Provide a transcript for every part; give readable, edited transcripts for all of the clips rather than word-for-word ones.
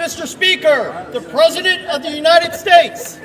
Mr. Speaker, the President of the United States.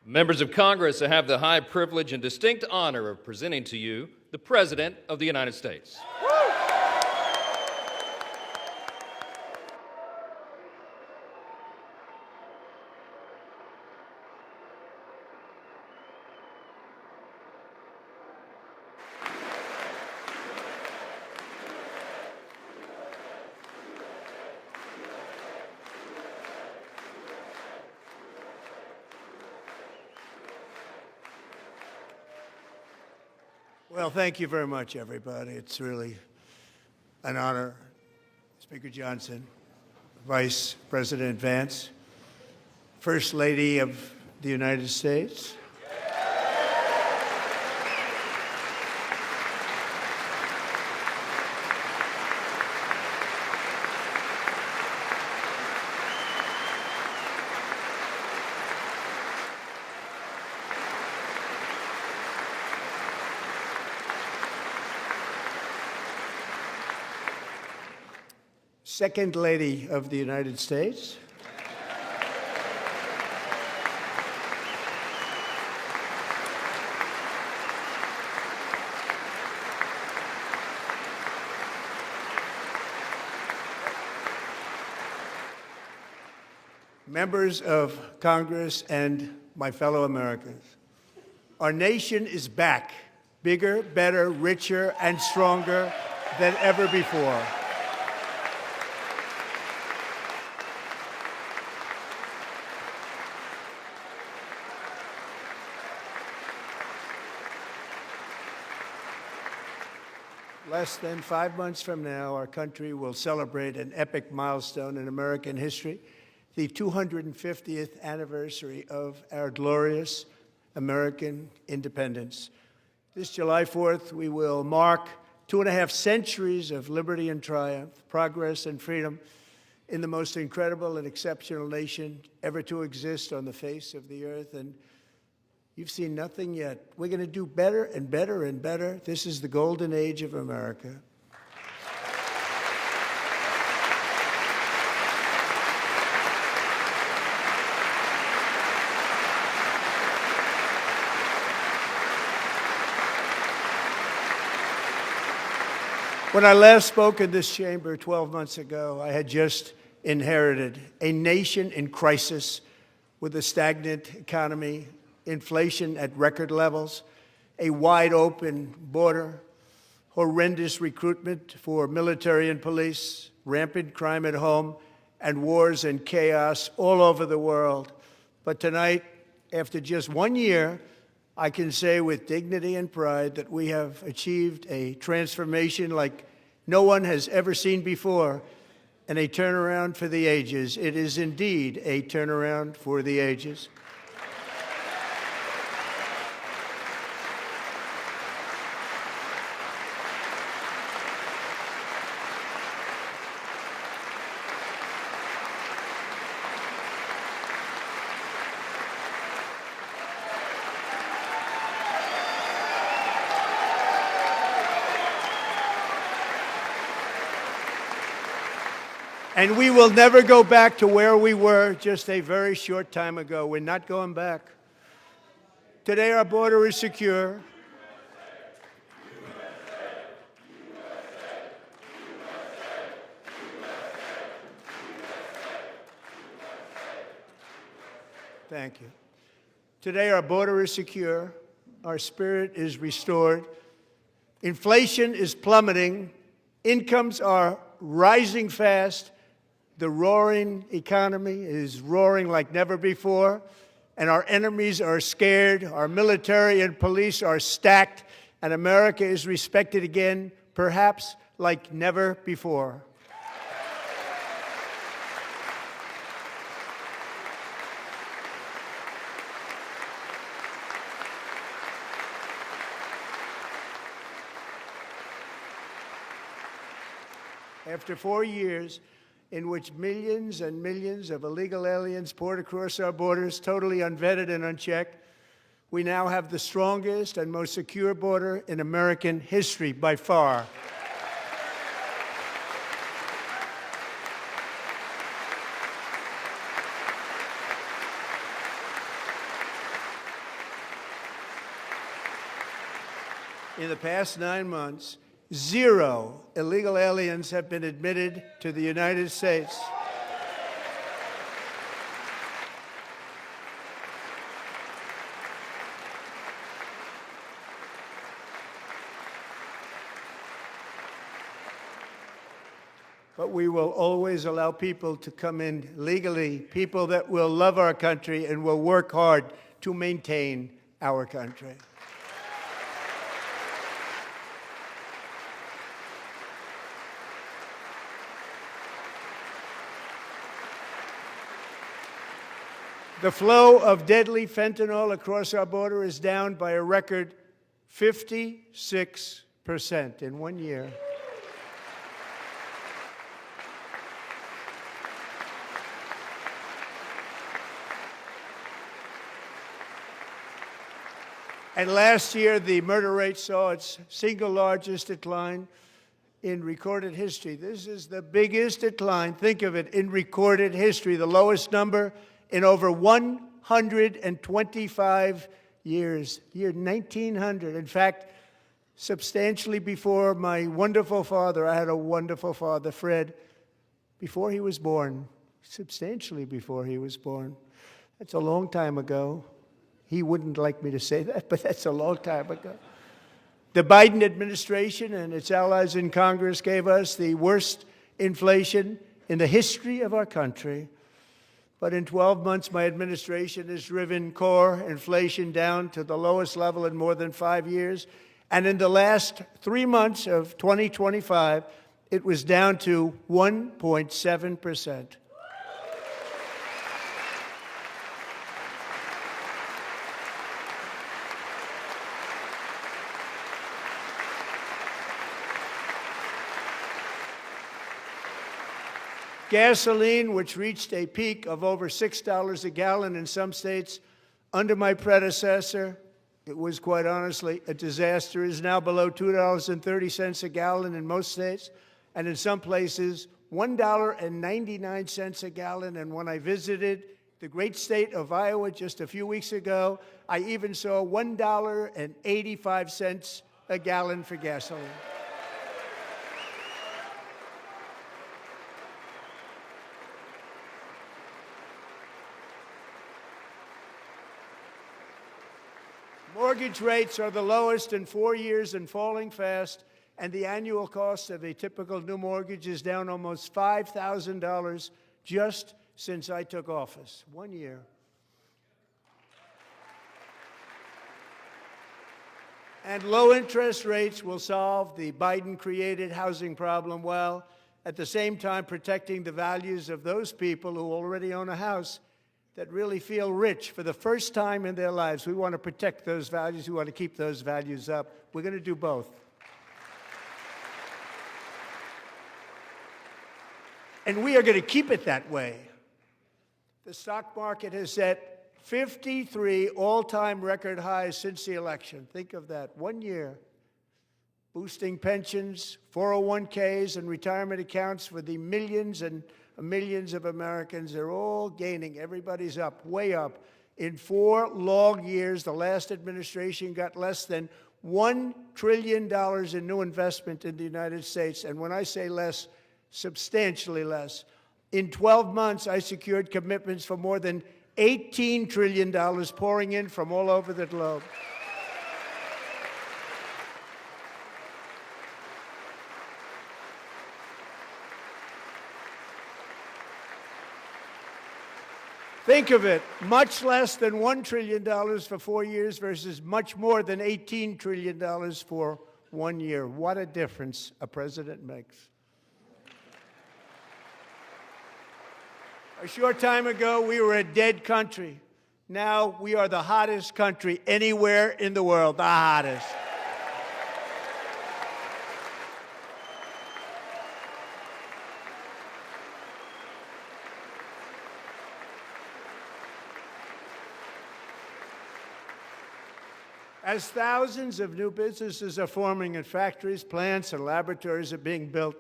Members of Congress, I have the high privilege and distinct honor of presenting to you the President of the United States. Well, thank you very much, everybody. It's really an honor. Speaker Johnson, Vice President Vance, First Lady of the United States, Second Lady of the United States, members of Congress, and my fellow Americans. Our nation is back, bigger, better, richer, and stronger than ever before. Less than 5 months from now, our country will celebrate an epic milestone in American history, the 250th anniversary of our glorious American independence. This July 4th, we will mark 2.5 centuries of liberty and triumph, progress and freedom in the most incredible and exceptional nation ever to exist on the face of the earth. And you've seen nothing yet. We're going to do better and better and better. This is the golden age of America. When I last spoke in this chamber 12 months ago, I had just inherited a nation in crisis with a stagnant economy, inflation at record levels, a wide-open border, horrendous recruitment for military and police, rampant crime at home, and wars and chaos all over the world. But tonight, after just 1 year, I can say with dignity and pride that we have achieved a transformation like no one has ever seen before, and a turnaround for the ages. It is indeed a turnaround for the ages. And we will never go back to where we were just a very short time ago. We're not going back. Today, our border is secure. Thank you. Today, our border is secure. Our spirit is restored. Inflation is plummeting. Incomes are rising fast. The roaring economy is roaring like never before, and our enemies are scared, our military and police are stacked, and America is respected again, perhaps like never before. After 4 years in which millions and millions of illegal aliens poured across our borders, totally unvetted and unchecked, we now have the strongest and most secure border in American history by far. In the past 9 months, 0 illegal aliens have been admitted to the United States. But we will always allow people to come in legally, people that will love our country and will work hard to maintain our country. The flow of deadly fentanyl across our border is down by a record 56% in 1 year. And last year, the murder rate saw its single largest decline in recorded history. This is the biggest decline, think of it, in recorded history, the lowest number in over 125 years, year 1900. In fact, substantially before my wonderful father, I had a wonderful father, Fred, before he was born, substantially before he was born. That's a long time ago. He wouldn't like me to say that, but that's a long time ago. The Biden administration and its allies in Congress gave us the worst inflation in the history of our country. But in 12 months, my administration has driven core inflation down to the lowest level in more than 5 years. And in the last 3 months of 2025, it was down to 1.7%. Gasoline, which reached a peak of over $6 a gallon in some states under my predecessor, it was quite honestly a disaster, is now below $2.30 a gallon in most states, and in some places, $1.99 a gallon. And when I visited the great state of Iowa just a few weeks ago, I even saw $1.85 a gallon for gasoline. Mortgage rates are the lowest in 4 years and falling fast, and the annual cost of a typical new mortgage is down almost $5,000 just since I took office. 1 year. And low interest rates will solve the Biden-created housing problem while at the same time protecting the values of those people who already own a house that really feel rich for the first time in their lives. We want to protect those values. We want to keep those values up. We're going to do both. And we are going to keep it that way. The stock market has set 53 all-time record highs since the election. Think of that, 1 year. Boosting pensions, 401ks, and retirement accounts for the millions and millions of Americans. They're all gaining. Everybody's up, way up. In 4 long years, the last administration got less than $1 trillion in new investment in the United States. And when I say less, substantially less. In 12 months, I secured commitments for more than $18 trillion pouring in from all over the globe. Think of it, much less than $1 trillion for 4 years versus much more than $18 trillion for 1 year. What a difference a president makes. A short time ago, we were a dead country. Now we are the hottest country anywhere in the world, the hottest. As thousands of new businesses are forming in factories, plants, and laboratories are being built,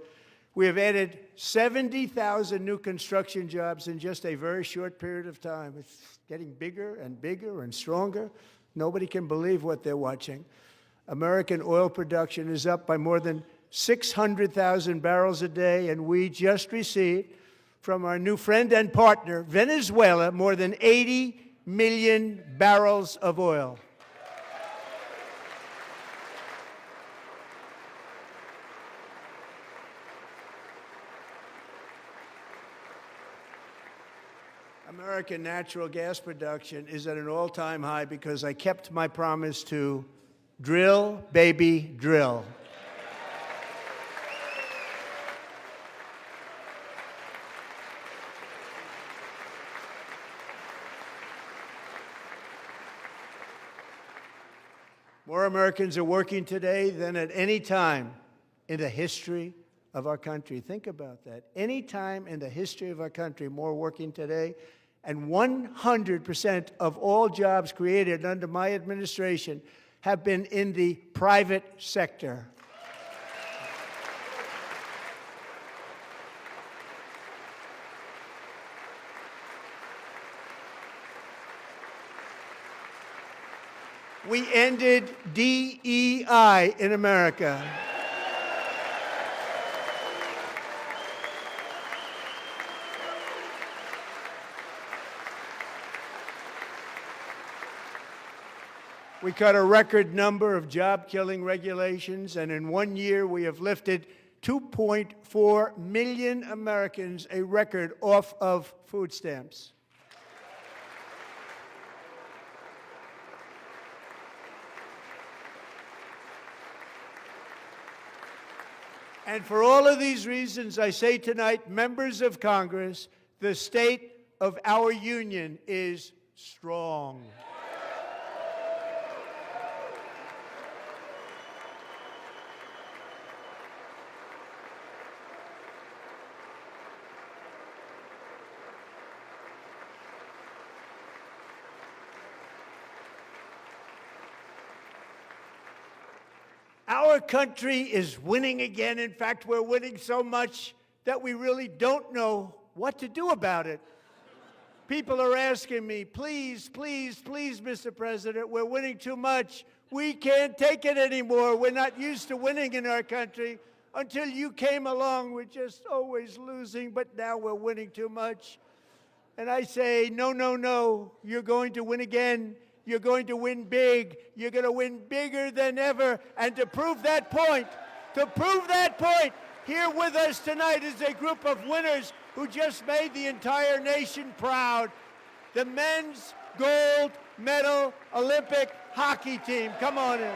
we have added 70,000 new construction jobs in just a very short period of time. It's getting bigger and bigger and stronger. Nobody can believe what they're watching. American oil production is up by more than 600,000 barrels a day, and we just received from our new friend and partner, Venezuela, more than 80 million barrels of oil. American natural gas production is at an all-time high because I kept my promise to drill, baby, drill. More Americans are working today than at any time in the history of our country. Think about that. Any time in the history of our country, more working today. And 100% of all jobs created under my administration have been in the private sector. We ended DEI in America. We cut a record number of job-killing regulations, and in 1 year we have lifted 2.4 million Americans, a record, off of food stamps. And for all of these reasons, I say tonight, members of Congress, the state of our union is strong. Our country is winning again. In fact, we're winning so much that we really don't know what to do about it. People are asking me, please, please, please, Mr. President, we're winning too much. We can't take it anymore. We're not used to winning in our country. Until you came along, we're just always losing, but now we're winning too much. And I say, no, no, no, you're going to win again. You're going to win big. You're going to win bigger than ever. And to prove that point, here with us tonight is a group of winners who just made the entire nation proud. The men's gold medal Olympic hockey team. Come on in.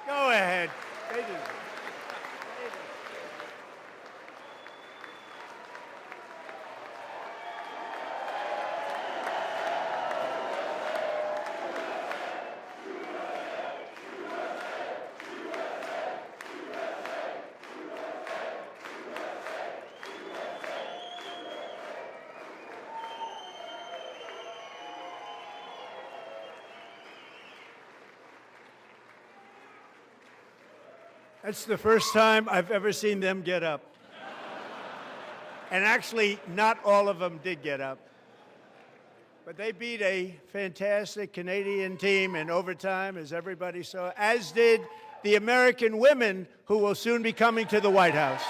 Go ahead. That's the first time I've ever seen them get up. And actually, not all of them did get up. But they beat a fantastic Canadian team in overtime, as everybody saw, as did the American women who will soon be coming to the White House.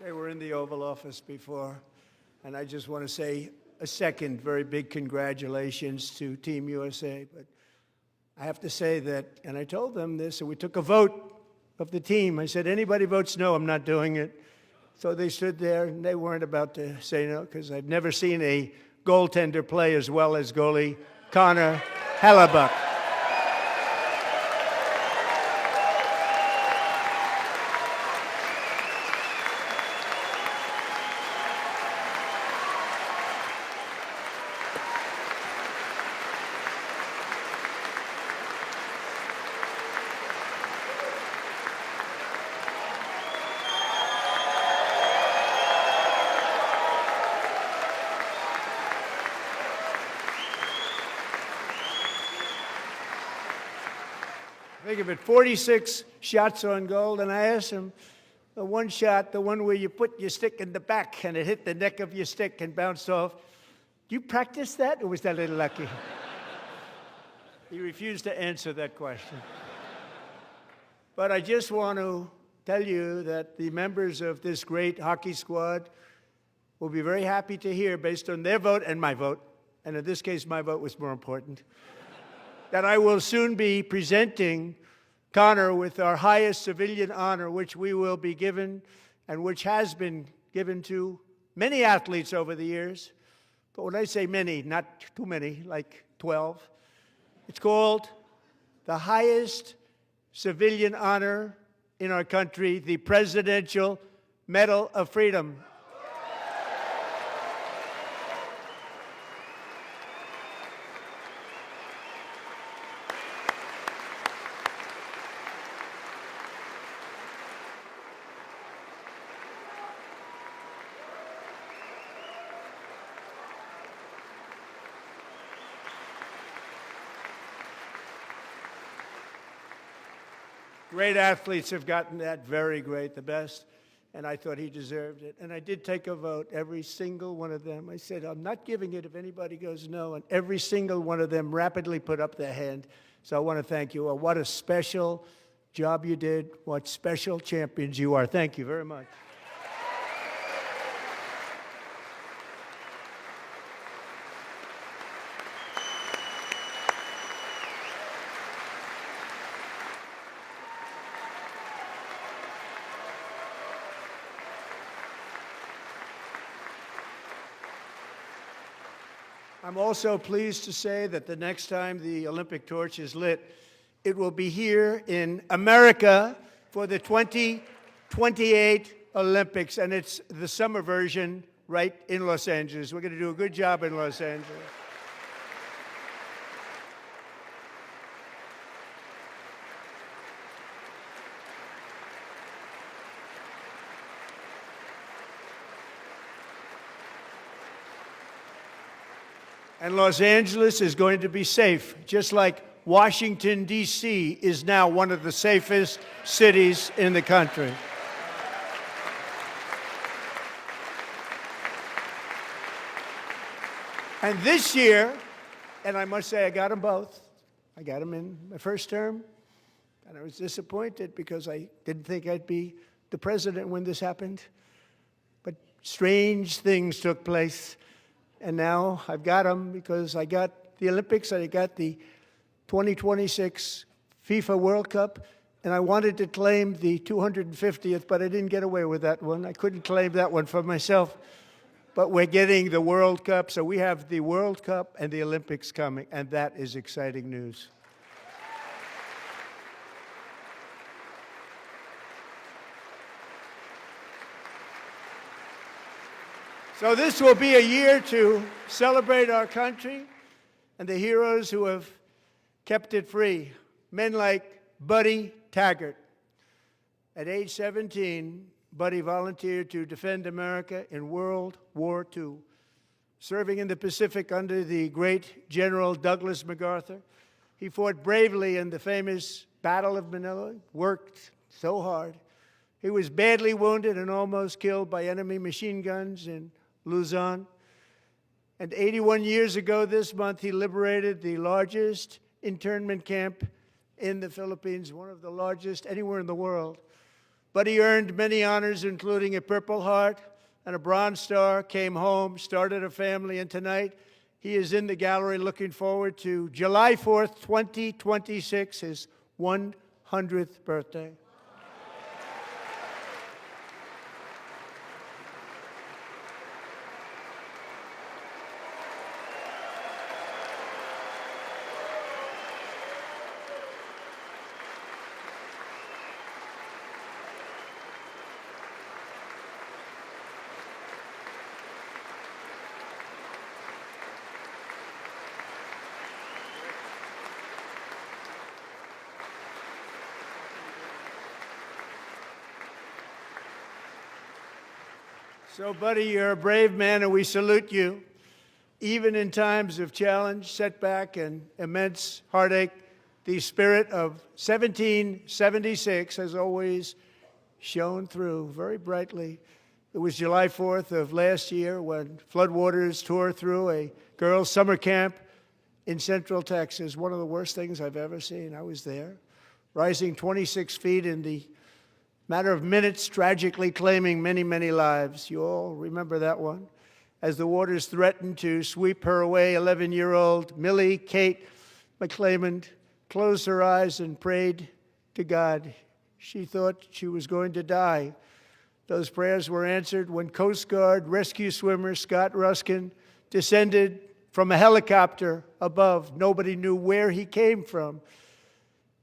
They were in the Oval Office before, and I just want to say a second very big congratulations to Team USA. But I have to say that, and I told them this, and we took a vote of the team. I said, anybody votes no, I'm not doing it. So they stood there, and they weren't about to say no, because I've never seen a goaltender play as well as goalie Connor Hellebuck. Think of it, 46 shots on goal, and I asked him, the one shot, the one where you put your stick in the back and it hit the neck of your stick and bounced off, do you practice that, or was that a little lucky? He refused to answer that question. But I just want to tell you that the members of this great hockey squad will be very happy to hear, based on their vote and my vote, and in this case my vote was more important, that I will soon be presenting Connor with our highest civilian honor, which we will be given and which has been given to many athletes over the years. But when I say many, not too many, like 12, it's called the highest civilian honor in our country, the Presidential Medal of Freedom. Great athletes have gotten that, very great, the best, and I thought he deserved it. And I did take a vote, every single one of them. I said, I'm not giving it if anybody goes no, and every single one of them rapidly put up their hand. So I want to thank you. What a special job you did. What special champions you are. Thank you very much. I'm also pleased to say that the next time the Olympic torch is lit, it will be here in America for the 2028 Olympics, and it's the summer version right in Los Angeles. We're going to do a good job in Los Angeles. And Los Angeles is going to be safe, just like Washington, D.C. is now one of the safest cities in the country. And this year, and I must say I got them both. I got them in my first term, and I was disappointed because I didn't think I'd be the president when this happened. But strange things took place. And now I've got them because I got the Olympics and I got the 2026 FIFA World Cup, and I wanted to claim the 250th, but I didn't get away with that one. I couldn't claim that one for myself. But we're getting the World Cup, so we have the World Cup and the Olympics coming, and that is exciting news. So this will be a year to celebrate our country and the heroes who have kept it free. Men like Buddy Taggart. At age 17, Buddy volunteered to defend America in World War II, serving in the Pacific under the great General Douglas MacArthur. He fought bravely in the famous Battle of Manila, worked so hard. He was badly wounded and almost killed by enemy machine guns in Luzon. And 81 years ago this month, he liberated the largest internment camp in the Philippines, one of the largest anywhere in the world. Buddy earned many honors, including a Purple Heart and a Bronze Star, came home, started a family, and tonight he is in the gallery looking forward to July 4th, 2026, his 100th birthday. So, buddy, you're a brave man, and we salute you. Even in times of challenge, setback, and immense heartache, the spirit of 1776 has always shone through very brightly. It was July 4th of last year when floodwaters tore through a girls' summer camp in Central Texas, one of the worst things I've ever seen. I was there, rising 26 feet in the matter of minutes, tragically claiming many, many lives. You all remember that one. As the waters threatened to sweep her away, 11-year-old Millie Kate McClelland closed her eyes and prayed to God. She thought she was going to die. Those prayers were answered when Coast Guard rescue swimmer Scott Ruskin descended from a helicopter above. Nobody knew where he came from.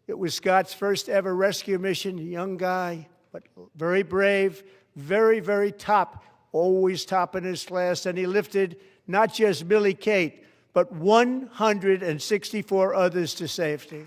It was Scott's first ever rescue mission, a young guy, but very brave, very, very top, always top in his class. And he lifted not just Millie Kate, but 164 others to safety.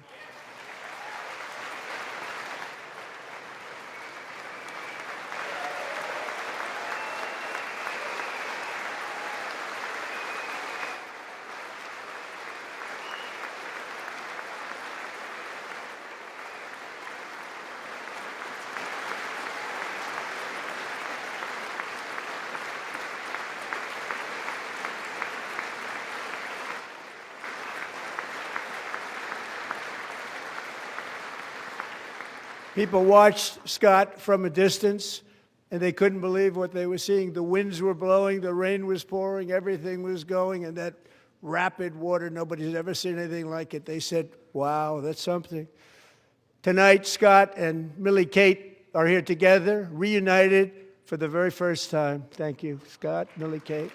People watched Scott from a distance, and they couldn't believe what they were seeing. The winds were blowing, the rain was pouring, everything was going, and that rapid water, nobody's ever seen anything like it. They said, wow, that's something. Tonight, Scott and Millie Kate are here together, reunited for the very first time. Thank you, Scott, Millie Kate.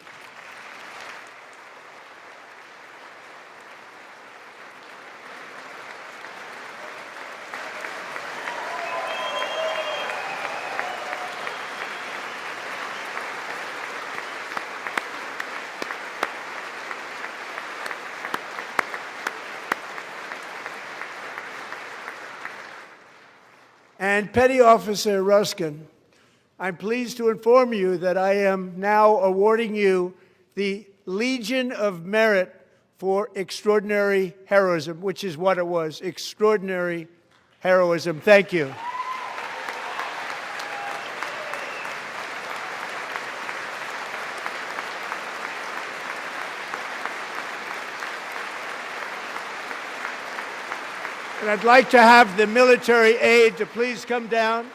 And Petty Officer Ruskin, I'm pleased to inform you that I am now awarding you the Legion of Merit for extraordinary heroism, which is what it was, extraordinary heroism. Thank you. And I'd like to have the military aide to please come down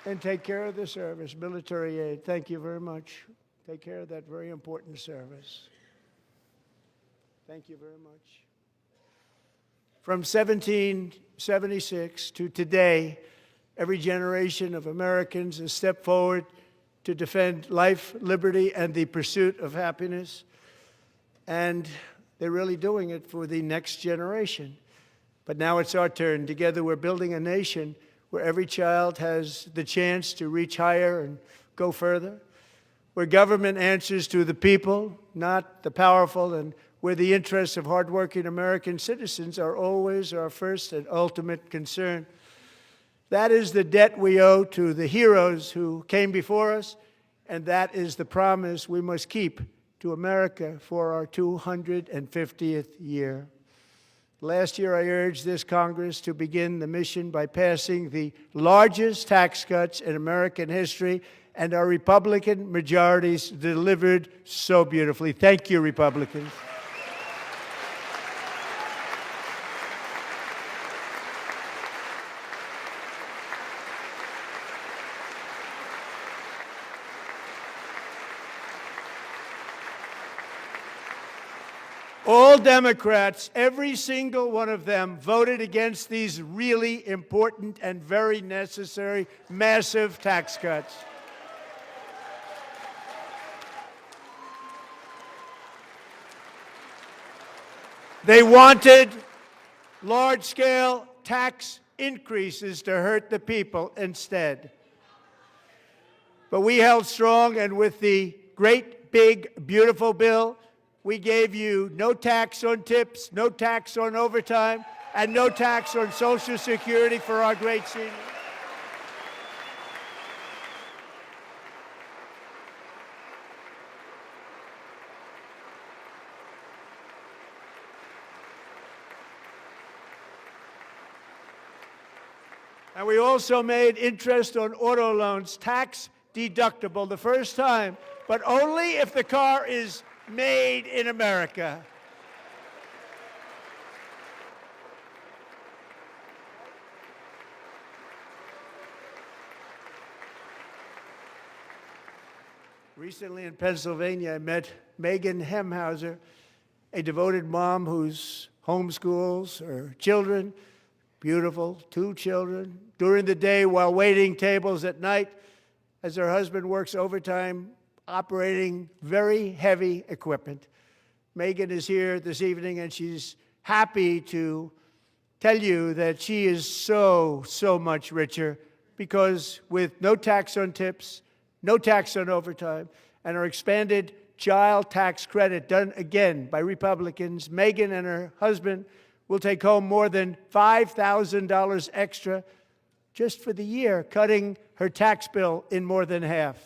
and take care of the service. Military aide, thank you very much. Take care of that very important service. Thank you very much. From 1776 to today, every generation of Americans has stepped forward to defend life, liberty, and the pursuit of happiness. And they're really doing it for the next generation. But now it's our turn. Together we're building a nation where every child has the chance to reach higher and go further, where government answers to the people, not the powerful, and where the interests of hardworking American citizens are always our first and ultimate concern. That is the debt we owe to the heroes who came before us, and that is the promise we must keep to America for our 250th year. Last year, I urged this Congress to begin the mission by passing the largest tax cuts in American history, and our Republican majorities delivered so beautifully. Thank you, Republicans. All Democrats, every single one of them, voted against these really important and very necessary massive tax cuts. They wanted large-scale tax increases to hurt the people instead. But we held strong, and with the great, big, beautiful bill, we gave you no tax on tips, no tax on overtime, and no tax on Social Security for our great seniors. And we also made interest on auto loans tax deductible the first time, but only if the car is made in America. Recently in Pennsylvania, I met Megan Hemhauser, a devoted mom who's homeschools her children, beautiful, 2 children, during the day while waiting tables at night as her husband works overtime operating very heavy equipment. Megan is here this evening, and she's happy to tell you that she is so much richer because with no tax on tips, no tax on overtime, and our expanded child tax credit done again by Republicans, Megan and her husband will take home more than $5,000 extra just for the year, cutting her tax bill in more than half.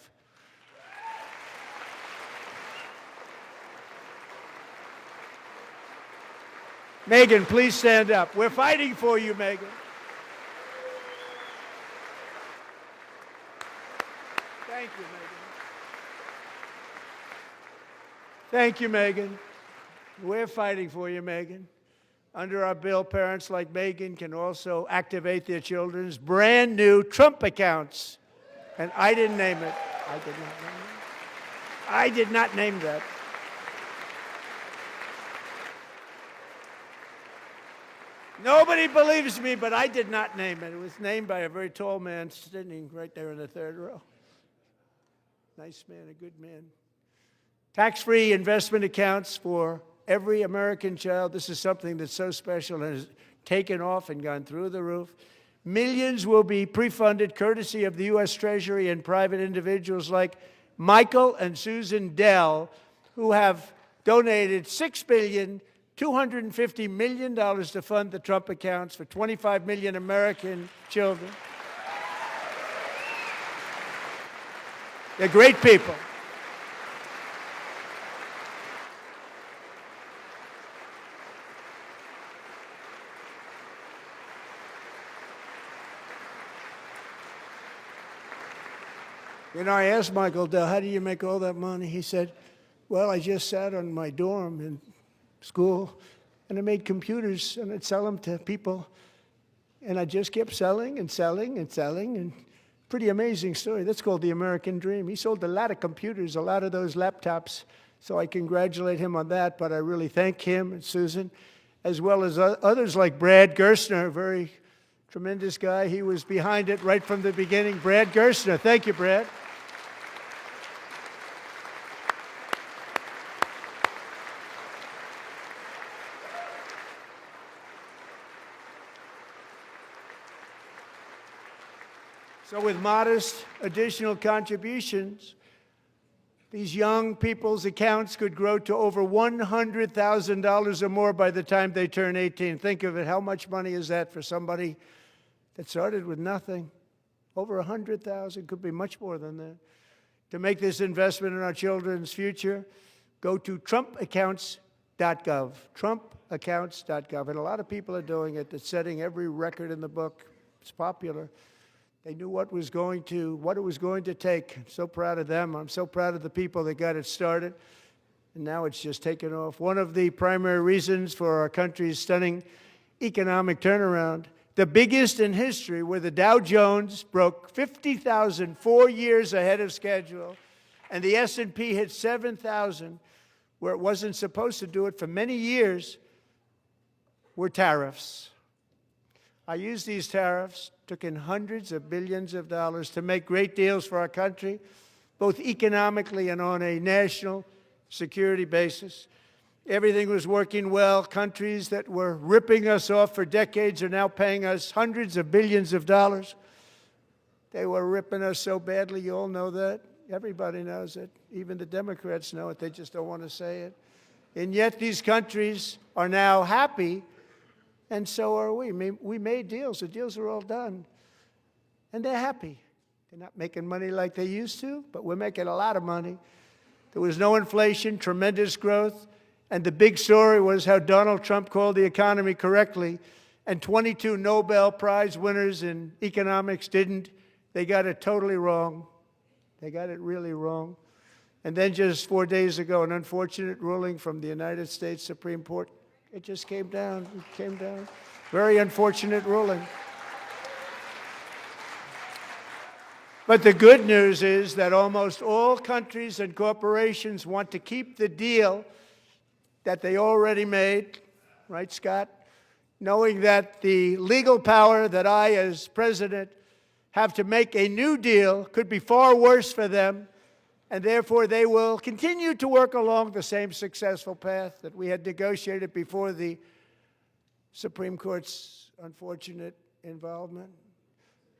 Megan, please stand up. We're fighting for you, Megan. Thank you, Megan. Thank you, Megan. We're fighting for you, Megan. Under our bill, parents like Megan can also activate their children's brand new Trump accounts. And I didn't name it. I did not name that. Nobody believes me, but I did not name it. It was named by a very tall man sitting right there in the third row. Nice man, a good man. Tax-free investment accounts for every American child. This is something that's so special and has taken off and gone through the roof. Millions will be pre-funded courtesy of the U.S. Treasury and private individuals like Michael and Susan Dell, who have donated $6.25 billion to fund the Trump accounts for 25 million American children. They're great people. You know, I asked Michael Dell, how do you make all that money? He said, well, I just sat on my dorm in school, and I made computers, and I'd sell them to people, and I just kept selling and selling and selling, and pretty amazing story. That's called the American dream. He sold a lot of computers, a lot of those laptops, so I congratulate him on that, but I really thank him and Susan, as well as others like Brad Gerstner, a very tremendous guy. He was behind it right from the beginning. Brad Gerstner. Thank you, Brad. So with modest additional contributions, these young people's accounts could grow to over $100,000 or more by the time they turn 18. Think of it. How much money is that for somebody that started with nothing? Over $100,000, could be much more than that. To make this investment in our children's future, go to trumpaccounts.gov, trumpaccounts.gov. And a lot of people are doing it. It's setting every record in the book. It's popular. They knew what it was going to take. I'm so proud of them. I'm so proud of the people that got it started. And now it's just taken off. One of the primary reasons for our country's stunning economic turnaround, the biggest in history, where the Dow Jones broke 50,000 4 years ahead of schedule, and the S&P hit 7,000, where it wasn't supposed to do it for many years, were tariffs. I used these tariffs, took in hundreds of billions of dollars to make great deals for our country, both economically and on a national security basis. Everything was working well. Countries that were ripping us off for decades are now paying us hundreds of billions of dollars. They were ripping us so badly, you all know that. Everybody knows it. Even the Democrats know it. They just don't want to say it. And yet these countries are now happy, and so are we. We made deals. The deals are all done. And they're happy. They're not making money like they used to, but we're making a lot of money. There was no inflation, tremendous growth. And the big story was how Donald Trump called the economy correctly, and 22 Nobel Prize winners in economics didn't. They got it totally wrong. They got it really wrong. And then just 4 days ago, an unfortunate ruling from the United States Supreme Court. It just came down. It came down. Very unfortunate ruling. But the good news is that almost all countries and corporations want to keep the deal that they already made, right, Scott? Knowing that the legal power that I, as president, have to make a new deal could be far worse for them, and therefore they will continue to work along the same successful path that we had negotiated before the Supreme Court's unfortunate involvement.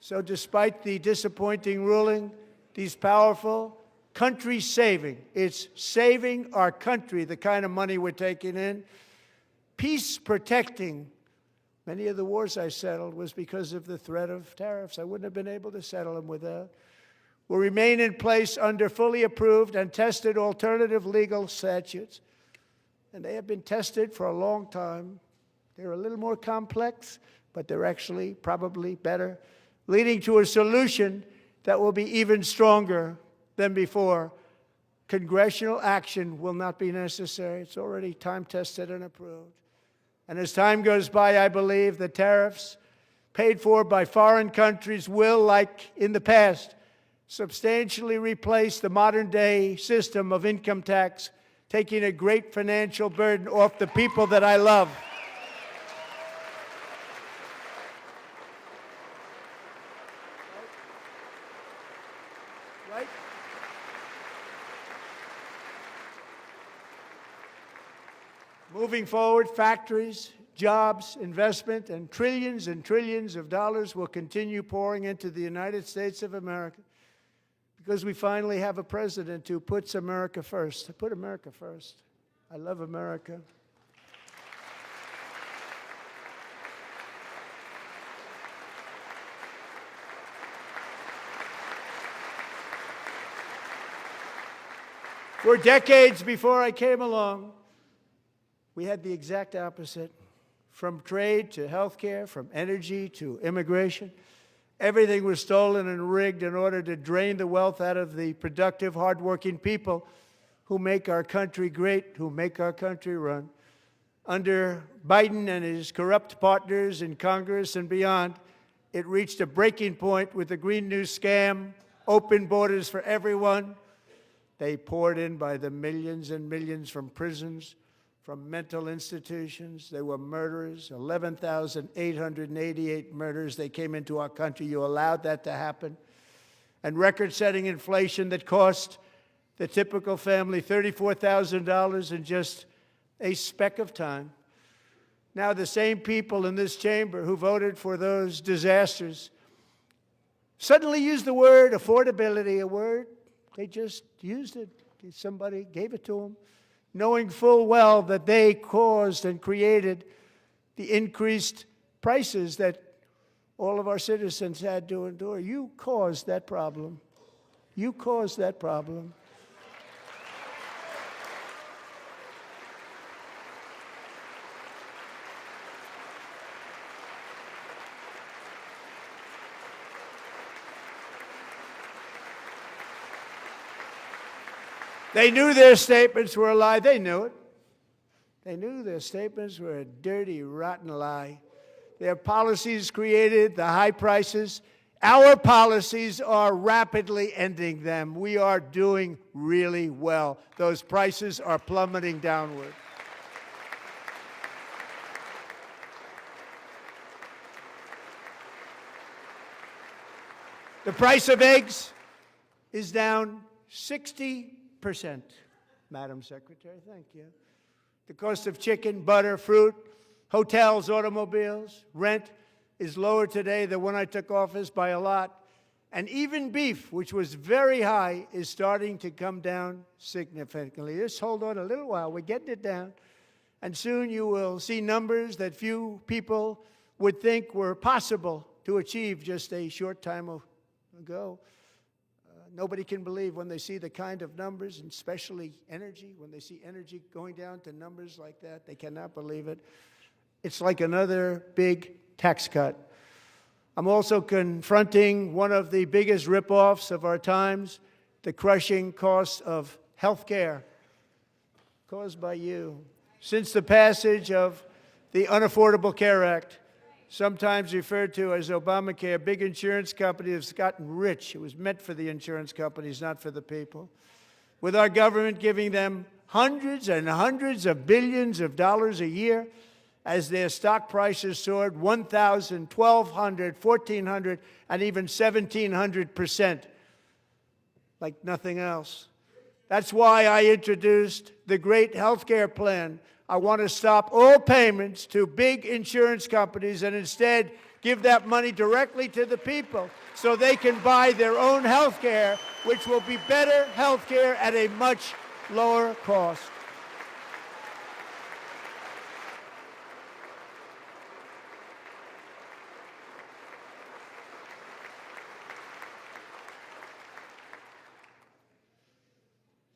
So despite the disappointing ruling, these powerful country-saving, it's saving our country, the kind of money we're taking in, peace-protecting. Many of the wars I settled was because of the threat of tariffs. I wouldn't have been able to settle them without. Will remain in place under fully approved and tested alternative legal statutes. And they have been tested for a long time. They're a little more complex, but they're actually probably better, leading to a solution that will be even stronger than before. Congressional action will not be necessary. It's already time-tested and approved. And as time goes by, I believe the tariffs paid for by foreign countries will, like in the past, substantially replace the modern-day system of income tax, taking a great financial burden off the people that I love. Right? Moving forward, factories, jobs, investment, and trillions of dollars will continue pouring into the United States of America because we finally have a president who puts America first. I put America first. I love America. For decades before I came along, we had the exact opposite. From trade to health care, from energy to immigration, everything was stolen and rigged in order to drain the wealth out of the productive, hardworking people who make our country great, who make our country run. Under Biden and his corrupt partners in Congress and beyond, it reached a breaking point with the Green New scam, open borders for everyone. They poured in by the millions and millions from prisons, from mental institutions. They were murderers, 11,888 murders. They came into our country. You allowed that to happen. And record-setting inflation that cost the typical family $34,000 in just a speck of time. Now the same people in this chamber who voted for those disasters suddenly used the word affordability, a word. They just used it. Somebody gave it to them, knowing full well that they caused and created the increased prices that all of our citizens had to endure. You caused that problem. You caused that problem. They knew their statements were a lie. They knew it. They knew their statements were a dirty, rotten lie. Their policies created the high prices Our policies are rapidly ending them. We are doing really well. Those prices are plummeting downward. The price of eggs is down 60%, Madam Secretary. Thank you. The cost of chicken, butter, fruit, hotels, automobiles, rent is lower today than when I took office by a lot. And even beef, which was very high, is starting to come down significantly. Just hold on a little while. We're getting it down. And soon you will see numbers that few people would think were possible to achieve just a short time ago. Nobody can believe when they see the kind of numbers, and especially energy, when they see energy going down to numbers like that, they cannot believe it. It's like another big tax cut. I'm also confronting one of the biggest ripoffs of our times, the crushing cost of health care caused by you. Since the passage of the Unaffordable Care Act, sometimes referred to as Obamacare, big insurance companies have gotten rich. It was meant for the insurance companies, not for the people. With our government giving them hundreds and hundreds of billions of dollars a year as their stock prices soared 1,000, 1,200, 1,400, and even 1,700%, like nothing else. That's why I introduced the great health care plan. I want to stop all payments to big insurance companies and instead give that money directly to the people so they can buy their own health care, which will be better health care at a much lower cost.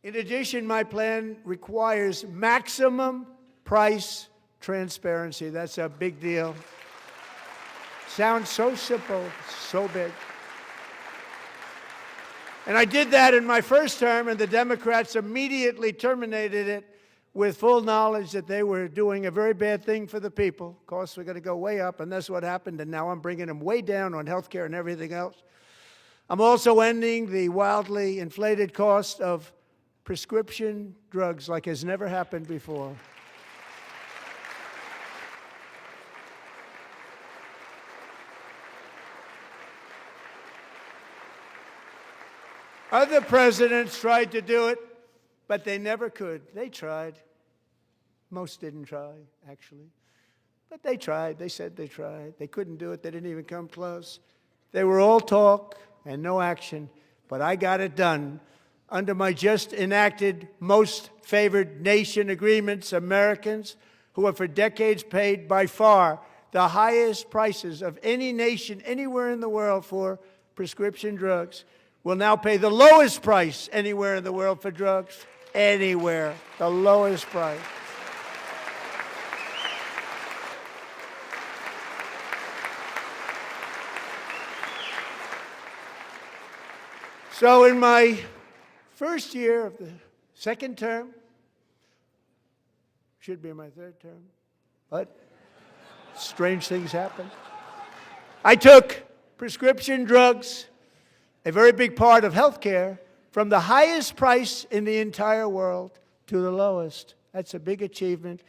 In addition, my plan requires maximum price transparency. That's a big deal. Sounds so simple, so big. And I did that in my first term, and the Democrats immediately terminated it with full knowledge that they were doing a very bad thing for the people. Costs were going to go way up, and that's what happened, and now I'm bringing them way down on health care and everything else. I'm also ending the wildly inflated cost of prescription drugs like has never happened before. Other presidents tried to do it, but they never could. They tried. Most didn't try, actually. But they tried. They said they tried. They couldn't do it. They didn't even come close. They were all talk and no action, but I got it done. Under my just enacted most favored nation agreements, Americans who have for decades paid by far the highest prices of any nation anywhere in the world for prescription drugs will now pay the lowest price anywhere in the world for drugs. Anywhere, the lowest price. So in my first year of the second term, should be my third term, but strange things happen. I took prescription drugs, a very big part of health care, from the highest price in the entire world to the lowest. That's a big achievement.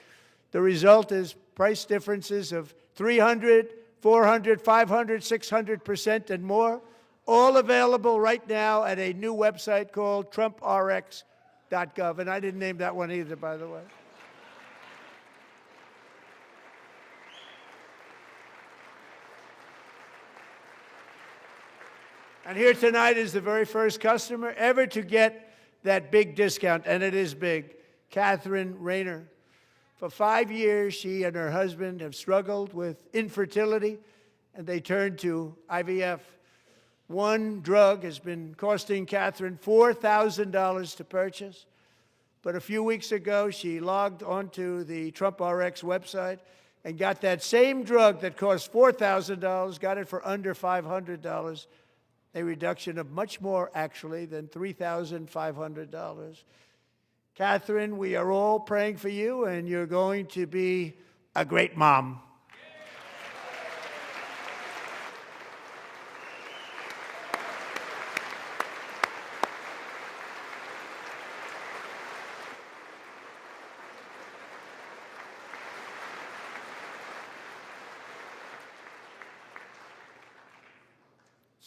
The result is price differences of 300, 400, 500, 600% and more, all available right now at a new website called TrumpRx.gov. And I didn't name that one either, by the way. And here tonight is the very first customer ever to get that big discount, and it is big, Catherine Rayner. For 5 years, she and her husband have struggled with infertility, and they turned to IVF. One drug has been costing Catherine $4,000 to purchase, but a few weeks ago, she logged onto the TrumpRx website and got that same drug that cost $4,000, got it for under $500. A reduction of much more, actually, than $3,500. Catherine, we are all praying for you, and you're going to be a great mom.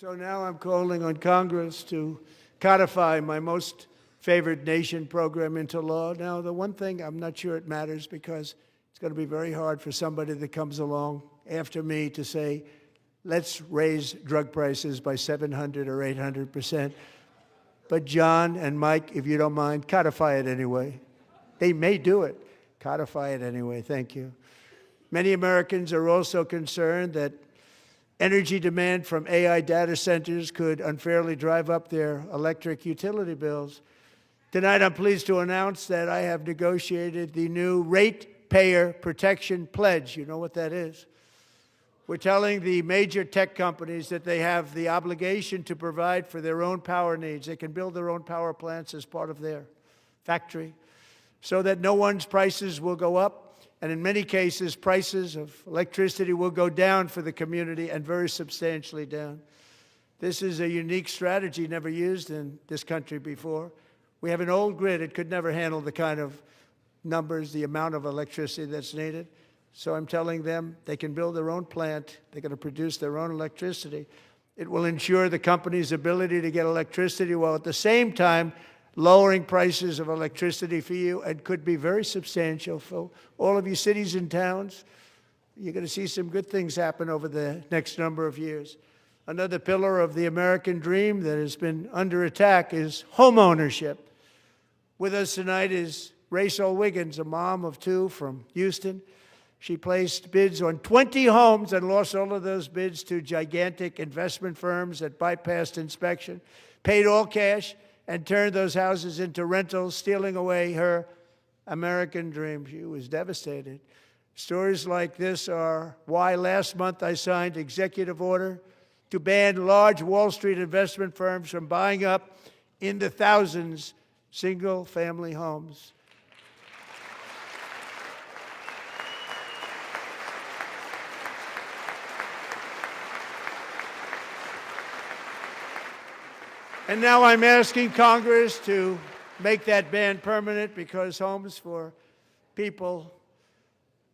So now I'm calling on Congress to codify my most favored nation program into law. Now, the one thing, I'm not sure it matters because it's going to be very hard for somebody that comes along after me to say, let's raise drug prices by 700 or 800%. But John and Mike, if you don't mind, codify it anyway. They may do it. Codify it anyway. Thank you. Many Americans are also concerned that energy demand from AI data centers could unfairly drive up their electric utility bills. Tonight, I'm pleased to announce that I have negotiated the new Ratepayer Protection Pledge. You know what that is? We're telling the major tech companies that they have the obligation to provide for their own power needs. They can build their own power plants as part of their factory so that no one's prices will go up. And in many cases, prices of electricity will go down for the community and very substantially down. This is a unique strategy never used in this country before. We have an old grid. It could never handle the kind of numbers, the amount of electricity that's needed. So I'm telling them they can build their own plant. They're going to produce their own electricity. It will ensure the company's ability to get electricity while at the same time lowering prices of electricity for you, and could be very substantial for all of you cities and towns. You're going to see some good things happen over the next number of years. Another pillar of the American dream that has been under attack is home ownership. With us tonight is Rachel Wiggins, a mom of two from Houston. She placed bids on 20 homes and lost all of those bids to gigantic investment firms that bypassed inspection, paid all cash, and turned those houses into rentals, stealing away her American dream. She was devastated. Stories like this are why last month I signed executive order to ban large Wall Street investment firms from buying up in the thousands single-family homes. And now I'm asking Congress to make that ban permanent, because homes for people,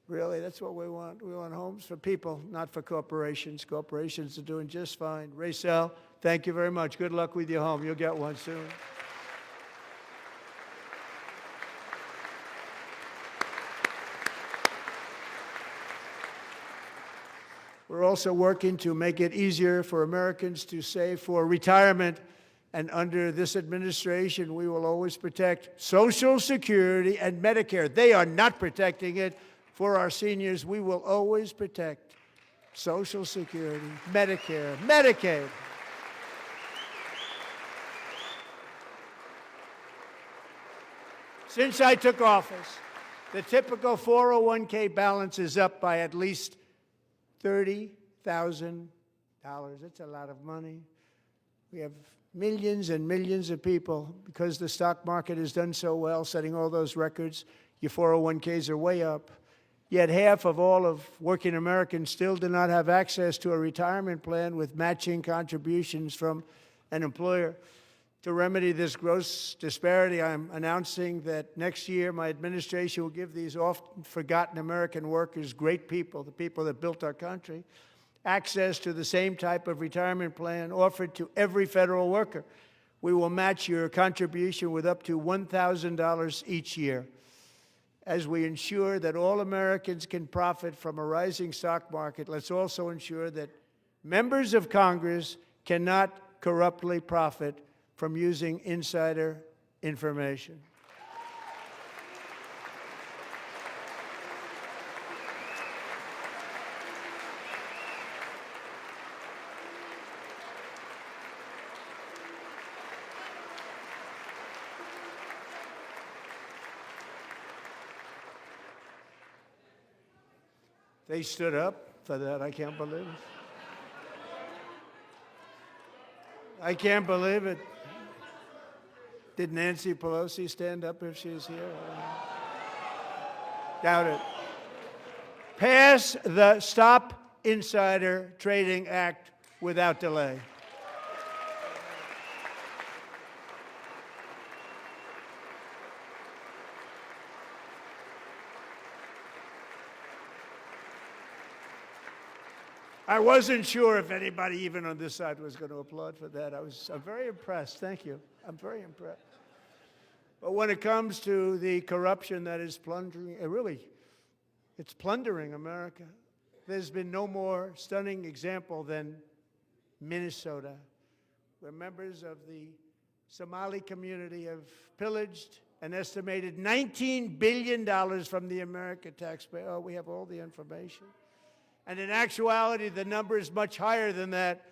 really, that's what we want. We want homes for people, not for corporations. Corporations are doing just fine. Rachel, thank you very much. Good luck with your home. You'll get one soon. We're also working to make it easier for Americans to save for retirement. And under this administration, we will always protect Social Security and Medicare. They are not protecting it for our seniors. We will always protect Social Security, Medicare, Medicaid. Since I took office, the typical 401k balance is up by at least $30,000. That's a lot of money. We have millions and millions of people, because the stock market has done so well, setting all those records. Your 401ks are way up. Yet half of all of working Americans still do not have access to a retirement plan with matching contributions from an employer. To remedy this gross disparity, I'm announcing that next year my administration will give these often forgotten American workers, great people, the people that built our country, access to the same type of retirement plan offered to every federal worker. We will match your contribution with up to $1,000 each year. As we ensure that all Americans can profit from a rising stock market, let's also ensure that members of Congress cannot corruptly profit from using insider information. They stood up for that. I can't believe it. I can't believe it. Did Nancy Pelosi stand up if she's here? Doubt it. Pass the Stop Insider Trading Act without delay. I wasn't sure if anybody even on this side was going to applaud for that. I'm very impressed. Thank you. I'm very impressed. But when it comes to the corruption that is plundering, it's plundering America. There's been no more stunning example than Minnesota, where members of the Somali community have pillaged an estimated $19 billion from the American taxpayer. Oh, we have all the information. And in actuality, the number is much higher than that.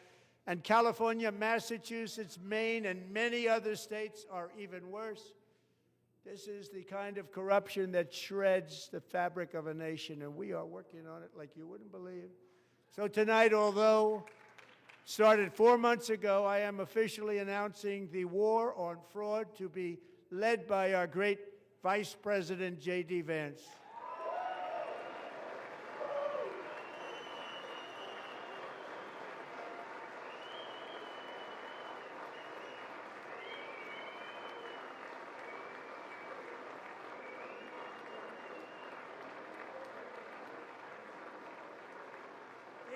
And California, Massachusetts, Maine, and many other states are even worse. This is the kind of corruption that shreds the fabric of a nation, and we are working on it like you wouldn't believe. So tonight, although started 4 months ago, I am officially announcing the war on fraud to be led by our great Vice President, J.D. Vance.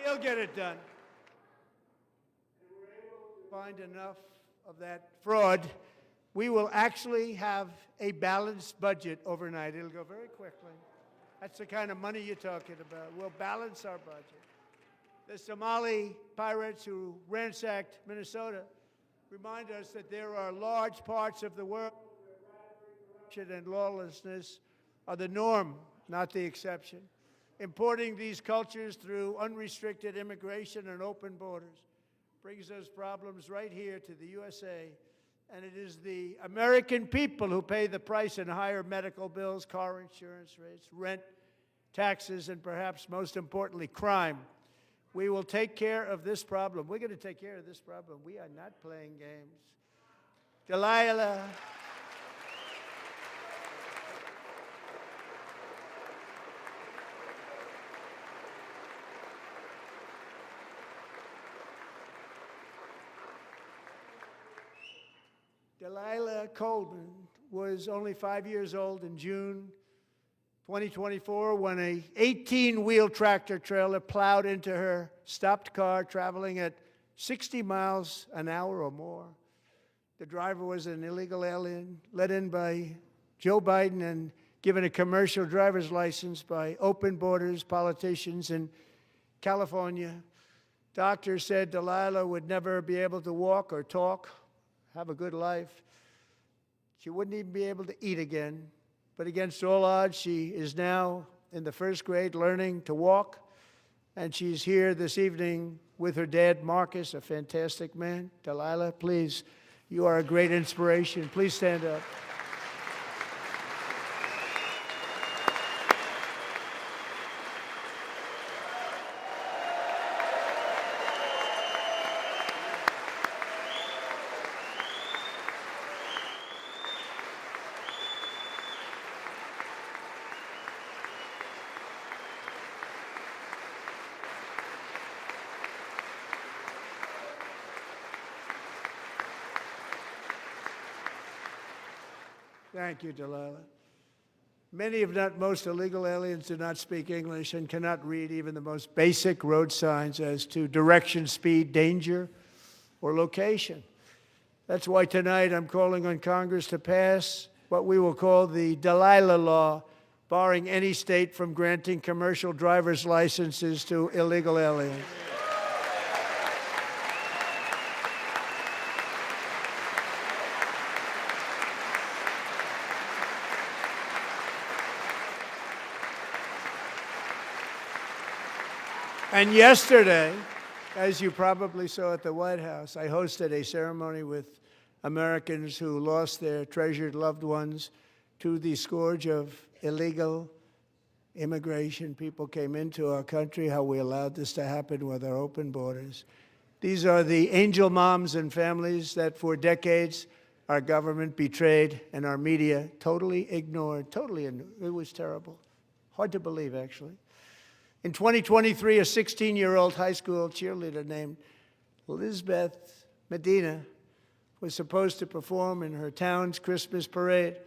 He'll get it done. Find enough of that fraud, we will actually have a balanced budget overnight. It'll go very quickly. That's the kind of money you're talking about. We'll balance our budget. The Somali pirates who ransacked Minnesota remind us that there are large parts of the world where corruption and lawlessness are the norm, not the exception. Importing these cultures through unrestricted immigration and open borders brings those problems right here to the USA. And it is the American people who pay the price in higher medical bills, car insurance rates, rent, taxes, and perhaps most importantly, crime. We will take care of this problem. We're going to take care of this problem. We are not playing games. Delilah. Delilah Coleman was only 5 years old in June 2024 when an 18-wheel tractor trailer plowed into her stopped car traveling at 60 miles an hour or more. The driver was an illegal alien let in by Joe Biden and given a commercial driver's license by open borders politicians in California. Doctors said Delilah would never be able to walk or talk, have a good life. She wouldn't even be able to eat again. But against all odds, she is now in the first grade learning to walk. And she's here this evening with her dad, Marcus, a fantastic man. Delilah, please, you are a great inspiration. Please stand up. Thank you, Delilah. Many, if not most, illegal aliens do not speak English and cannot read even the most basic road signs as to direction, speed, danger, or location. That's why tonight I'm calling on Congress to pass what we will call the Delilah Law, barring any state from granting commercial driver's licenses to illegal aliens. And yesterday, as you probably saw at the White House, I hosted a ceremony with Americans who lost their treasured loved ones to the scourge of illegal immigration. People came into our country, how we allowed this to happen with our open borders. These are the angel moms and families that for decades our government betrayed and our media totally ignored. It was terrible. Hard to believe, actually. In 2023, a 16-year-old high school cheerleader named Elizabeth Medina was supposed to perform in her town's Christmas parade,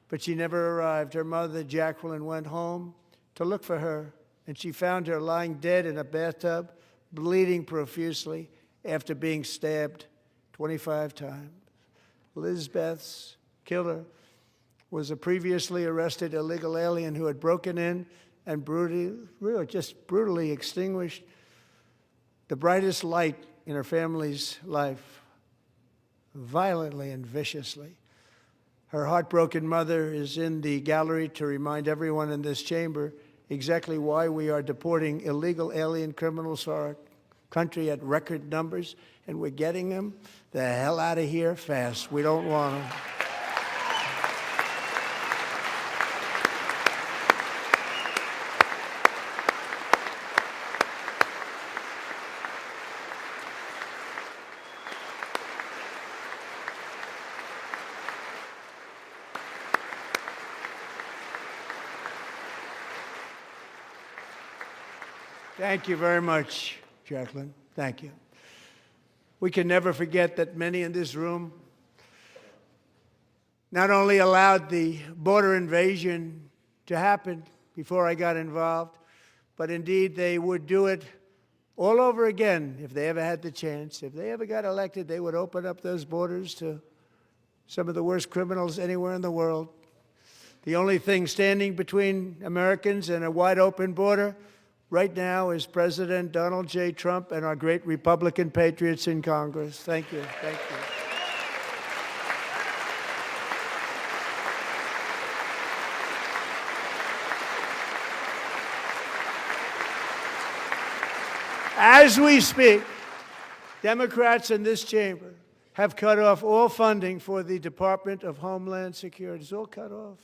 but she never arrived. Her mother, Jacqueline, went home to look for her, and she found her lying dead in a bathtub, bleeding profusely after being stabbed 25 times. Lizbeth's killer was a previously arrested illegal alien who had broken in and brutally extinguished the brightest light in her family's life, violently and viciously. Her heartbroken mother is in the gallery to remind everyone in this chamber exactly why we are deporting illegal alien criminals to our country at record numbers, and we're getting them the hell out of here fast. We don't want them. Thank you very much, Jacqueline. Thank you. We can never forget that many in this room not only allowed the border invasion to happen before I got involved, but indeed they would do it all over again if they ever had the chance. If they ever got elected, they would open up those borders to some of the worst criminals anywhere in the world. The only thing standing between Americans and a wide open border right now is President Donald J. Trump and our great Republican patriots in Congress. Thank you. Thank you. As we speak, Democrats in this chamber have cut off all funding for the Department of Homeland Security. It's all cut off.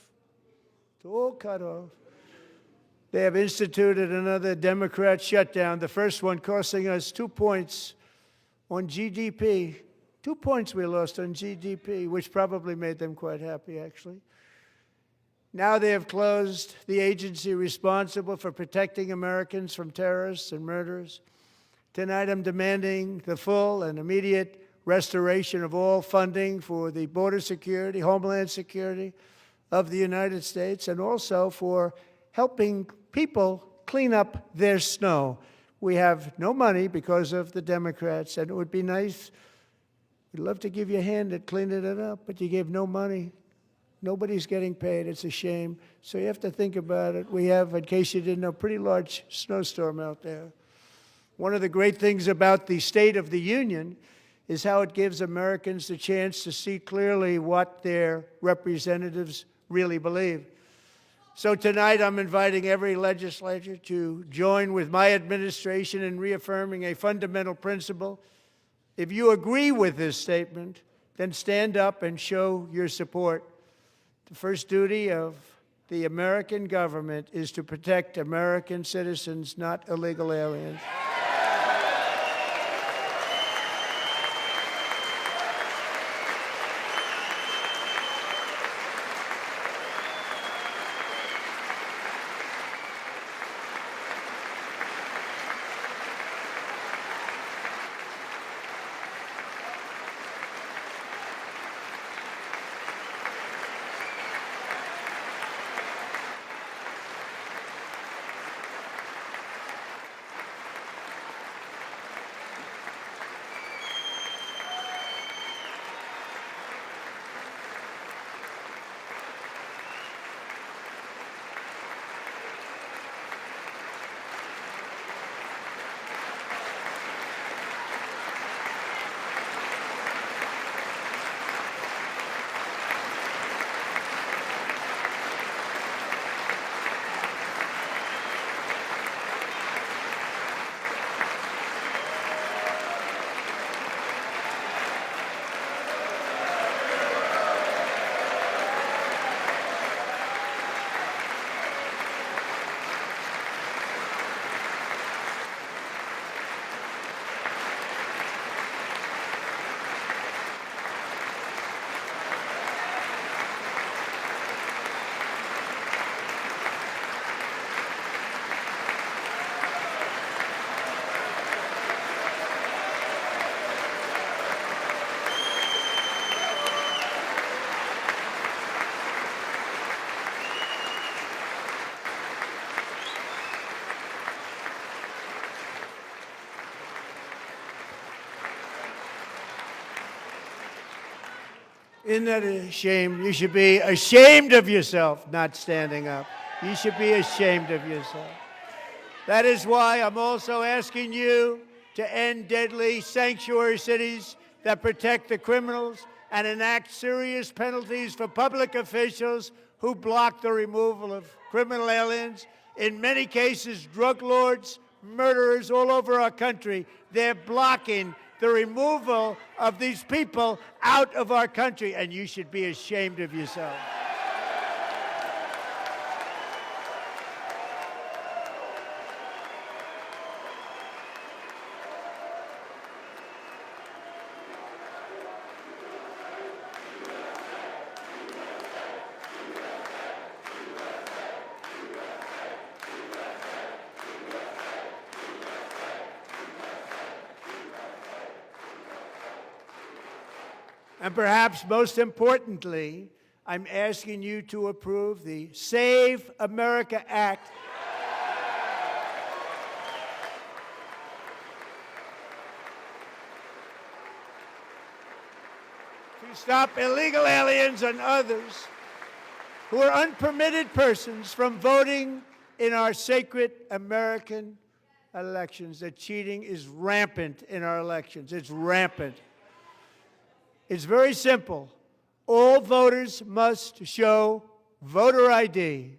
It's all cut off. They have instituted another Democrat shutdown, the first one costing us 2 points on GDP. 2 points we lost on GDP, which probably made them quite happy, actually. Now they have closed the agency responsible for protecting Americans from terrorists and murderers. Tonight I'm demanding the full and immediate restoration of all funding for the border security, homeland security of the United States, and also for helping people clean up their snow. We have no money because of the Democrats, and it would be nice. We'd love to give you a hand at cleaning it up, but you gave no money. Nobody's getting paid. It's a shame. So you have to think about it. We have, in case you didn't know, a pretty large snowstorm out there. One of the great things about the State of the Union is how it gives Americans the chance to see clearly what their representatives really believe. So tonight I'm inviting every legislator to join with my administration in reaffirming a fundamental principle. If you agree with this statement, then stand up and show your support. The first duty of the American government is to protect American citizens, not illegal aliens. Isn't that a shame? You should be ashamed of yourself not standing up. You should be ashamed of yourself. That is why I'm also asking you to end deadly sanctuary cities that protect the criminals and enact serious penalties for public officials who block the removal of criminal aliens. In many cases, drug lords, murderers all over our country, they're blocking the removal of these people out of our country, and you should be ashamed of yourself. And perhaps most importantly, I'm asking you to approve the Save America Act. To stop illegal aliens and others who are unpermitted persons from voting in our sacred American elections. That cheating is rampant in our elections. It's rampant. It's very simple. All voters must show voter ID.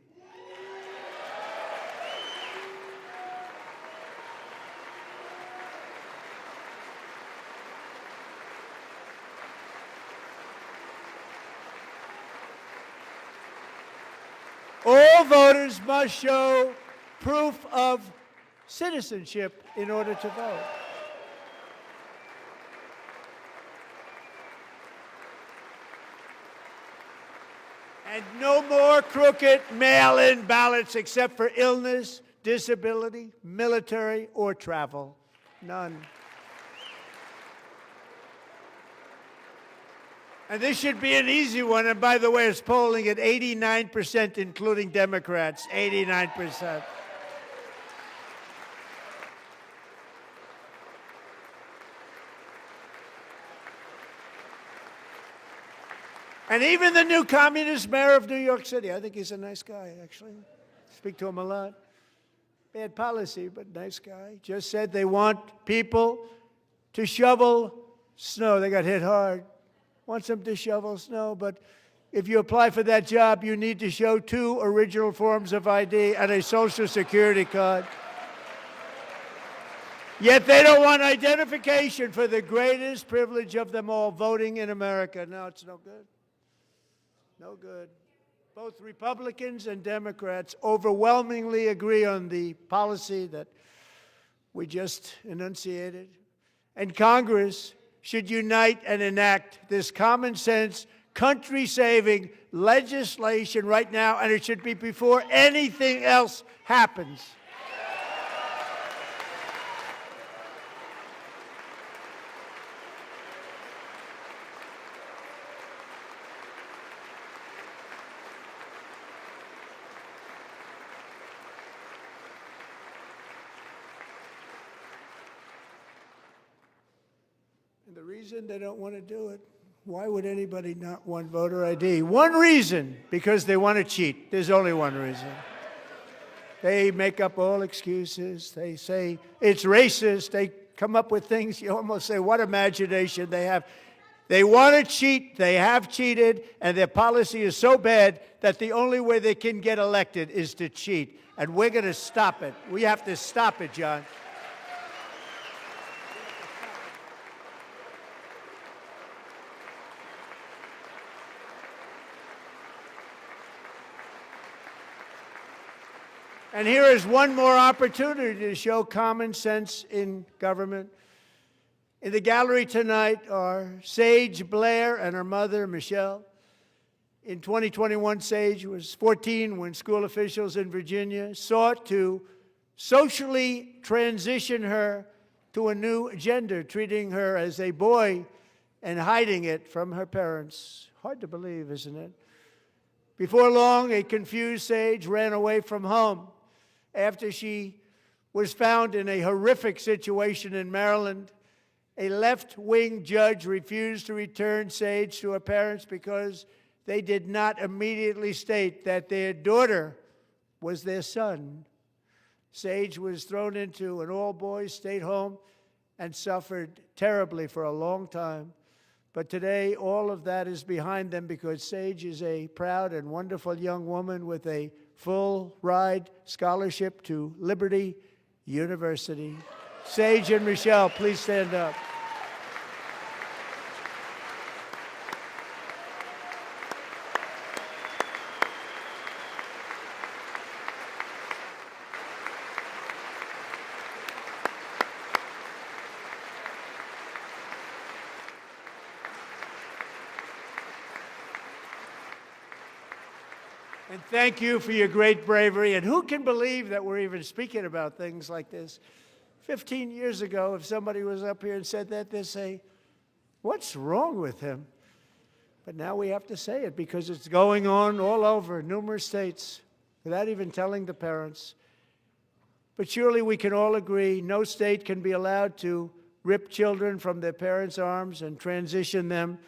All voters must show proof of citizenship in order to vote. And no more crooked mail-in ballots except for illness, disability, military, or travel. None. And this should be an easy one. And by the way, it's polling at 89%, including Democrats, 89%. And even the new communist mayor of New York City, I think he's a nice guy, actually. Speak to him a lot. Bad policy, but nice guy. Just said they want people to shovel snow. They got hit hard. Wants them to shovel snow, but if you apply for that job, you need to show 2 original forms of ID and a Social Security card. Yet they don't want identification for the greatest privilege of them all, voting in America. No, it's no good. No good. Both Republicans and Democrats overwhelmingly agree on the policy that we just enunciated. And Congress should unite and enact this common sense, country-saving legislation right now, and it should be before anything else happens. And the reason they don't want to do it, why would anybody not want voter ID? One reason, because they want to cheat. There's only one reason. They make up all excuses. They say it's racist. They come up with things you almost say, what imagination they have. They want to cheat. They have cheated. And their policy is so bad that the only way they can get elected is to cheat. And we're going to stop it. We have to stop it, John. And here is one more opportunity to show common sense in government. In the gallery tonight are Sage Blair and her mother, Michelle. In 2021, Sage was 14 when school officials in Virginia sought to socially transition her to a new gender, treating her as a boy and hiding it from her parents. Hard to believe, isn't it? Before long, a confused Sage ran away from home after she was found in a horrific situation in Maryland A left-wing judge refused to return Sage to her parents because they did not immediately state that their daughter was their son. Sage was thrown into an all-boys state home and suffered terribly for a long time. But today, all of that is behind them because Sage is a proud and wonderful young woman with a full-ride scholarship to Liberty University. Sage and Michelle, please stand up. And thank you for your great bravery. And who can believe that we're even speaking about things like this? 15 years ago, if somebody was up here and said that, they'd say, what's wrong with him? But now we have to say it because it's going on all over numerous states without even telling the parents. But surely we can all agree no state can be allowed to rip children from their parents' arms and transition them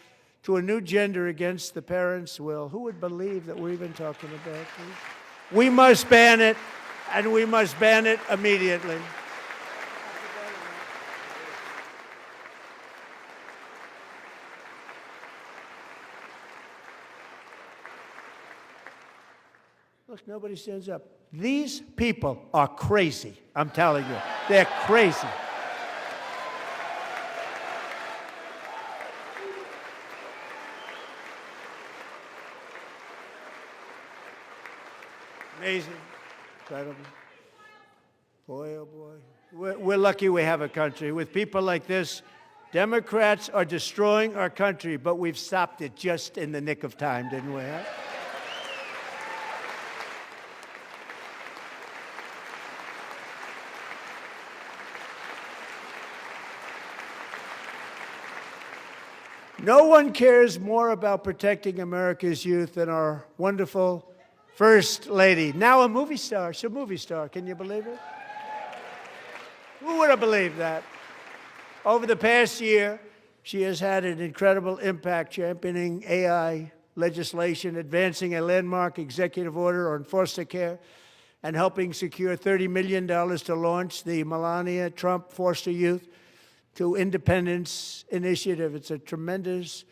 to a new gender against the parents' will. Who would believe that we're even talking about this? We must ban it, and we must ban it immediately. Look, nobody stands up. These people are crazy, I'm telling you. They're crazy. Amazing, incredible. Boy, oh boy. We're lucky we have a country. With people like this, Democrats are destroying our country, but we've stopped it just in the nick of time, didn't we? Huh? No one cares more about protecting America's youth than our wonderful First Lady, now a movie star. She's a movie star. Can you believe it? Who would have believed that? Over the past year, she has had an incredible impact championing AI legislation, advancing a landmark executive order on foster care, and helping secure $30 million to launch the Melania Trump Foster Youth to Independence Initiative. It's a tremendous,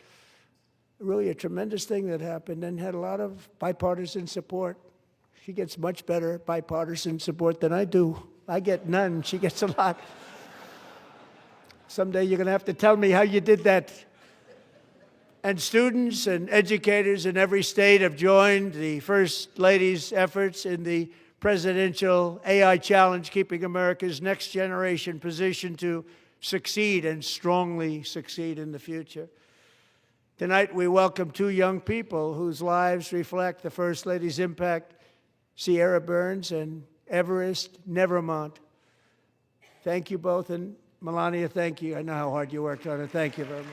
really a tremendous thing that happened and had a lot of bipartisan support. She gets much better bipartisan support than I do. I get none. She gets a lot. Someday you're going to have to tell me how you did that. And students and educators in every state have joined the First Lady's efforts in the presidential AI challenge, keeping America's next generation positioned to succeed and strongly succeed in the future. Tonight, we welcome two young people whose lives reflect the First Lady's impact, Sierra Burns and Everest Nevermont. Thank you both, and Melania, thank you. I know how hard you worked on it. Thank you very much.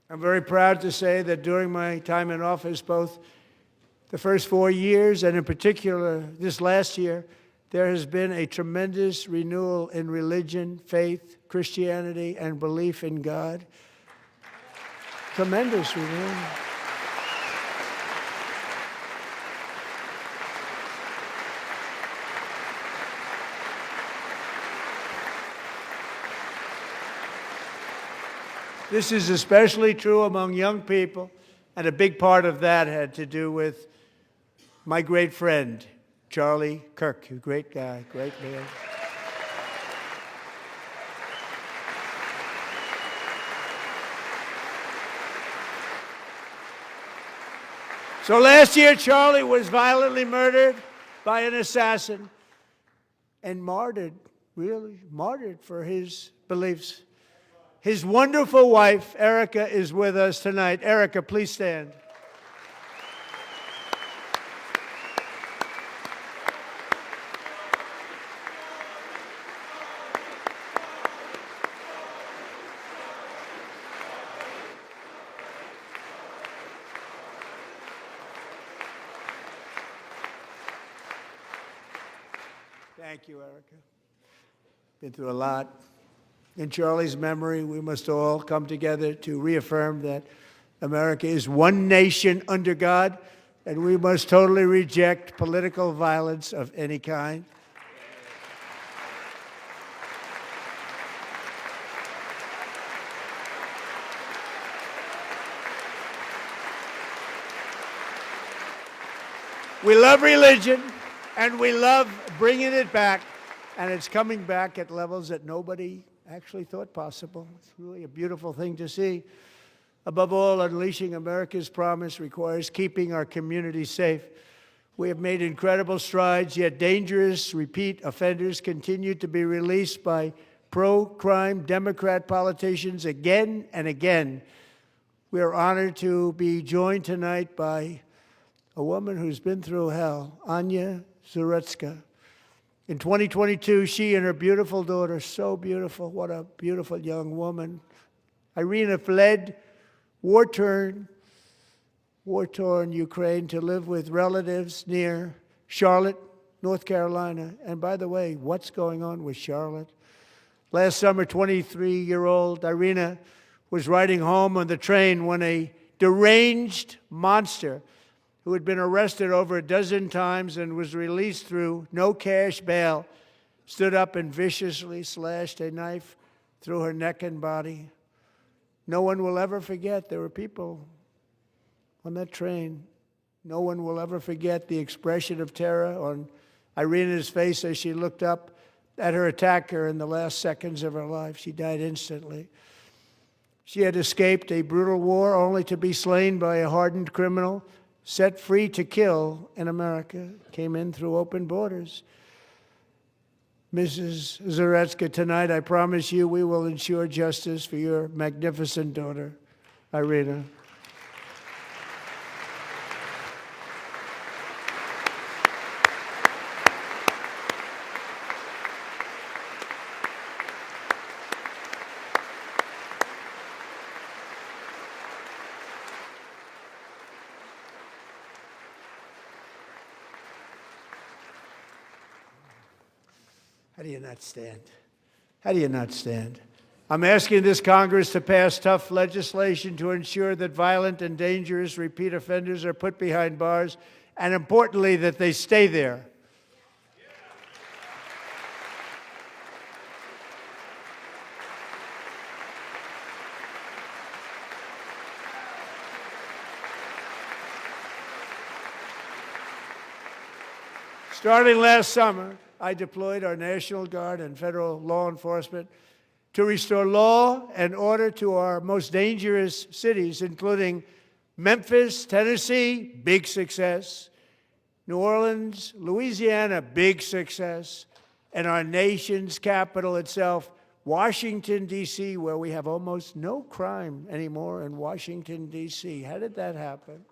I'm very proud to say that during my time in office, both the first 4 years and in particular this last year, there has been a tremendous renewal in religion, faith, Christianity, and belief in God. Tremendous renewal. This is especially true among young people, and a big part of that had to do with my great friend, Charlie Kirk, a great guy, great man. So last year, Charlie was violently murdered by an assassin and martyred, really martyred for his beliefs. His wonderful wife, Erica, is with us tonight. Erica, please stand. Thank you, Erica. Been through a lot. In Charlie's memory, we must all come together to reaffirm that America is one nation under God, and we must totally reject political violence of any kind. We love religion, and we love bringing it back, and it's coming back at levels that nobody actually thought possible. It's really a beautiful thing to see. Above all, unleashing America's promise requires keeping our communities safe. We have made incredible strides, yet dangerous repeat offenders continue to be released by pro-crime Democrat politicians again and again. We are honored to be joined tonight by a woman who's been through hell, Anya Zarutska. In 2022, she and her beautiful daughter, so beautiful, what a beautiful young woman, Irina, fled war-torn Ukraine to live with relatives near Charlotte, North Carolina. And by the way, what's going on with Charlotte? Last summer, 23-year-old Irina was riding home on the train when a deranged monster who had been arrested over a dozen times and was released through no cash bail, stood up and viciously slashed a knife through her neck and body. No one will ever forget. There were people on that train. No one will ever forget the expression of terror on Irina's face as she looked up at her attacker in the last seconds of her life. She died instantly. She had escaped a brutal war only to be slain by a hardened criminal, set free to kill in America, came in through open borders. Mrs. Zarutska, tonight I promise you we will ensure justice for your magnificent daughter, Irina. How do you not stand? How do you not stand? I'm asking this Congress to pass tough legislation to ensure that violent and dangerous repeat offenders are put behind bars, and importantly, that they stay there. Starting last summer, I deployed our National Guard and federal law enforcement to restore law and order to our most dangerous cities, including Memphis, Tennessee, big success, New Orleans, Louisiana, big success, and our nation's capital itself, Washington, D.C., where we have almost no crime anymore in Washington, D.C. How did that happen?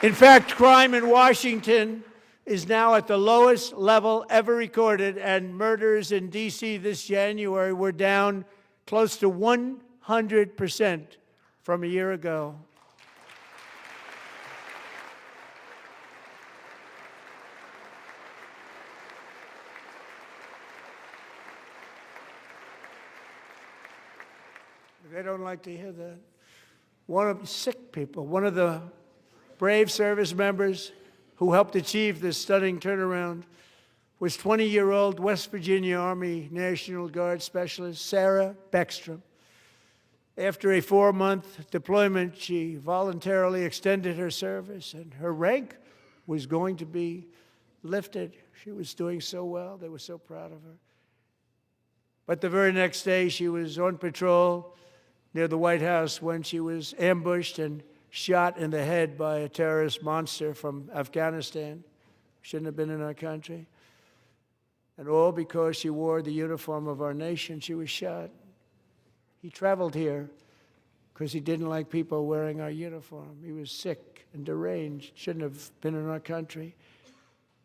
In fact, crime in Washington is now at the lowest level ever recorded, and murders in D.C. this January were down close to 100% from a year ago. They don't like to hear that. One of the brave service members who helped achieve this stunning turnaround was 20-year-old West Virginia Army National Guard Specialist Sarah Beckstrom. After a 4-month deployment, she voluntarily extended her service, and her rank was going to be lifted. She was doing so well. They were so proud of her. But the very next day, she was on patrol near the White House when she was ambushed and shot in the head by a terrorist monster from Afghanistan. Shouldn't have been in our country. And all because she wore the uniform of our nation. She was shot. He traveled here because he didn't like people wearing our uniform. He was sick and deranged. Shouldn't have been in our country.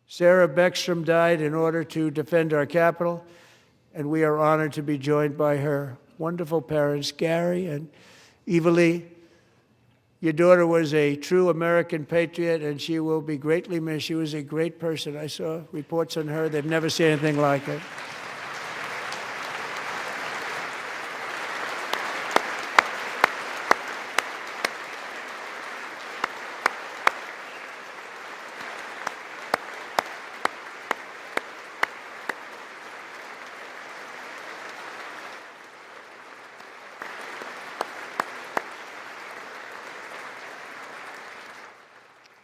Sarah Beckstrom died in order to defend our capital, and we are honored to be joined by her wonderful parents, Gary and Evalie. Your daughter was a true American patriot, and she will be greatly missed. She was a great person. I saw reports on her. They've never seen anything like it.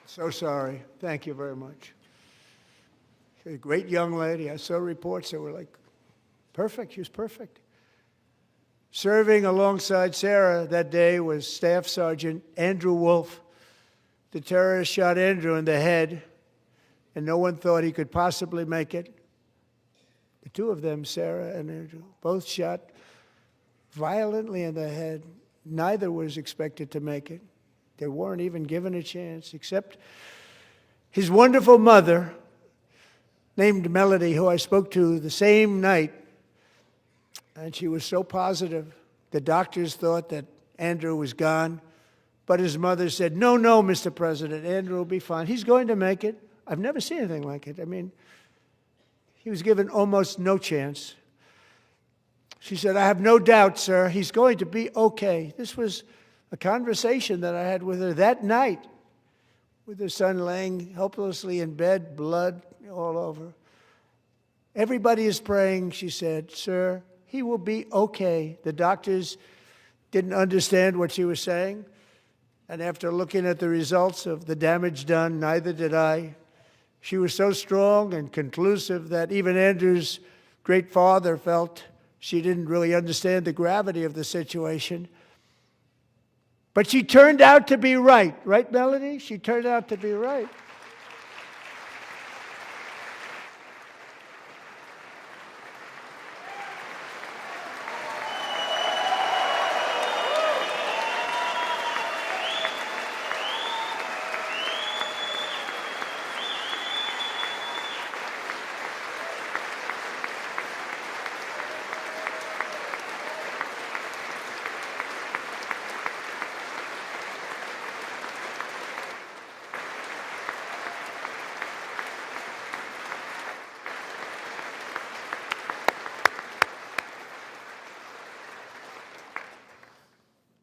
So sorry. Thank you very much. She's a great young lady. I saw reports that were like, perfect. She was perfect. Serving alongside Sarah that day was Staff Sergeant Andrew Wolf. The terrorist shot Andrew in the head, and no one thought he could possibly make it. The two of them, Sarah and Andrew, both shot violently in the head. Neither was expected to make it. They weren't even given a chance, except his wonderful mother, named Melody, who I spoke to the same night, and she was so positive. The doctors thought that Andrew was gone, but his mother said, no, Mr. President, Andrew will be fine. He's going to make it. I've never seen anything like it. I mean, he was given almost no chance. She said, I have no doubt, sir, he's going to be okay. This was a conversation that I had with her that night, with her son laying helplessly in bed, blood all over. Everybody is praying, she said, sir, he will be okay. The doctors didn't understand what she was saying, and after looking at the results of the damage done, neither did I. She was so strong and conclusive that even Andrew's great father felt she didn't really understand the gravity of the situation. But she turned out to be right. Right, Melody? She turned out to be right.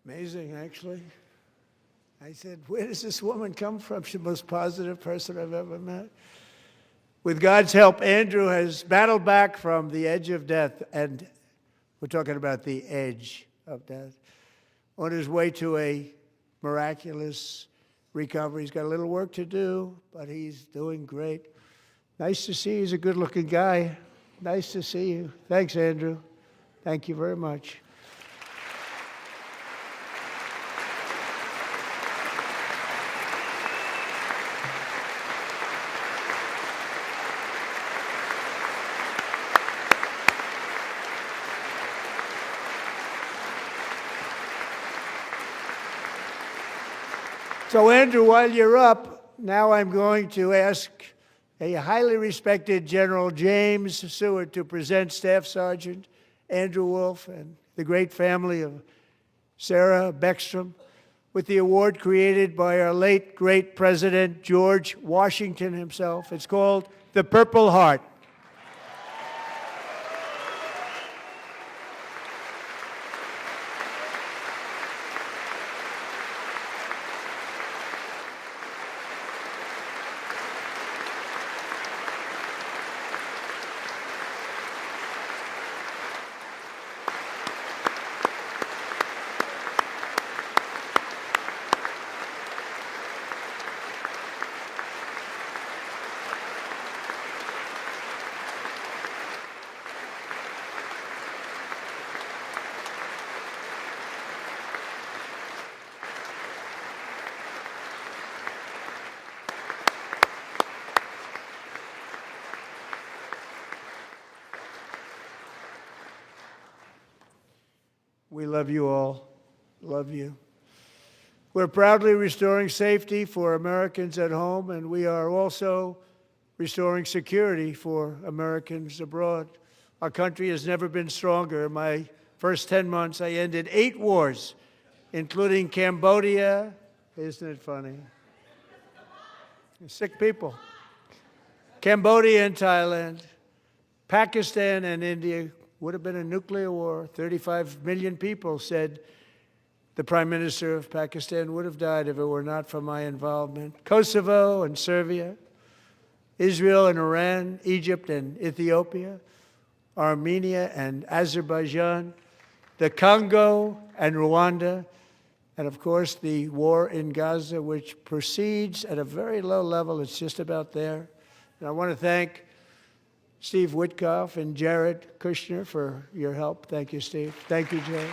Amazing, actually. I said, where does this woman come from? She's the most positive person I've ever met. With God's help, Andrew has battled back from the edge of death, and we're talking about the edge of death, on his way to a miraculous recovery. He's got a little work to do, but he's doing great. Nice to see you. He's a good-looking guy. Nice to see you. Thanks, Andrew. Thank you very much. So, Andrew, while you're up, now I'm going to ask a highly respected General James Seward to present Staff Sergeant Andrew Wolf and the great family of Sarah Beckstrom with the award created by our late, great President George Washington himself. It's called the Purple Heart. We love you all. Love you. We're proudly restoring safety for Americans at home, and we are also restoring security for Americans abroad. Our country has never been stronger. My first 10 months, I ended 8 wars, including Cambodia. Isn't it funny? Sick people. Cambodia and Thailand, Pakistan and India. Would have been a nuclear war. 35 million people, said the Prime Minister of Pakistan, would have died if it were not for my involvement. Kosovo and Serbia, Israel and Iran, Egypt and Ethiopia, Armenia and Azerbaijan, the Congo and Rwanda, and of course the war in Gaza, which proceeds at a very low level. It's just about there. And I want to thank Steve Witkoff and Jared Kushner for your help. Thank you, Steve. Thank you, Jared.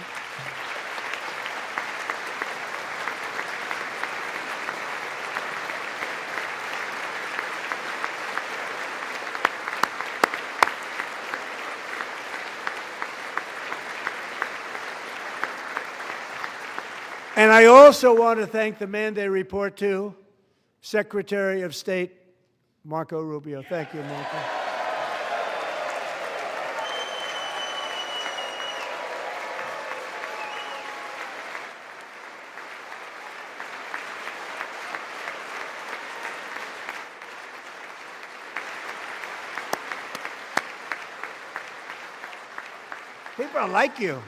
And I also want to thank the man they report to, Secretary of State Marco Rubio. Thank you, Marco. People like you.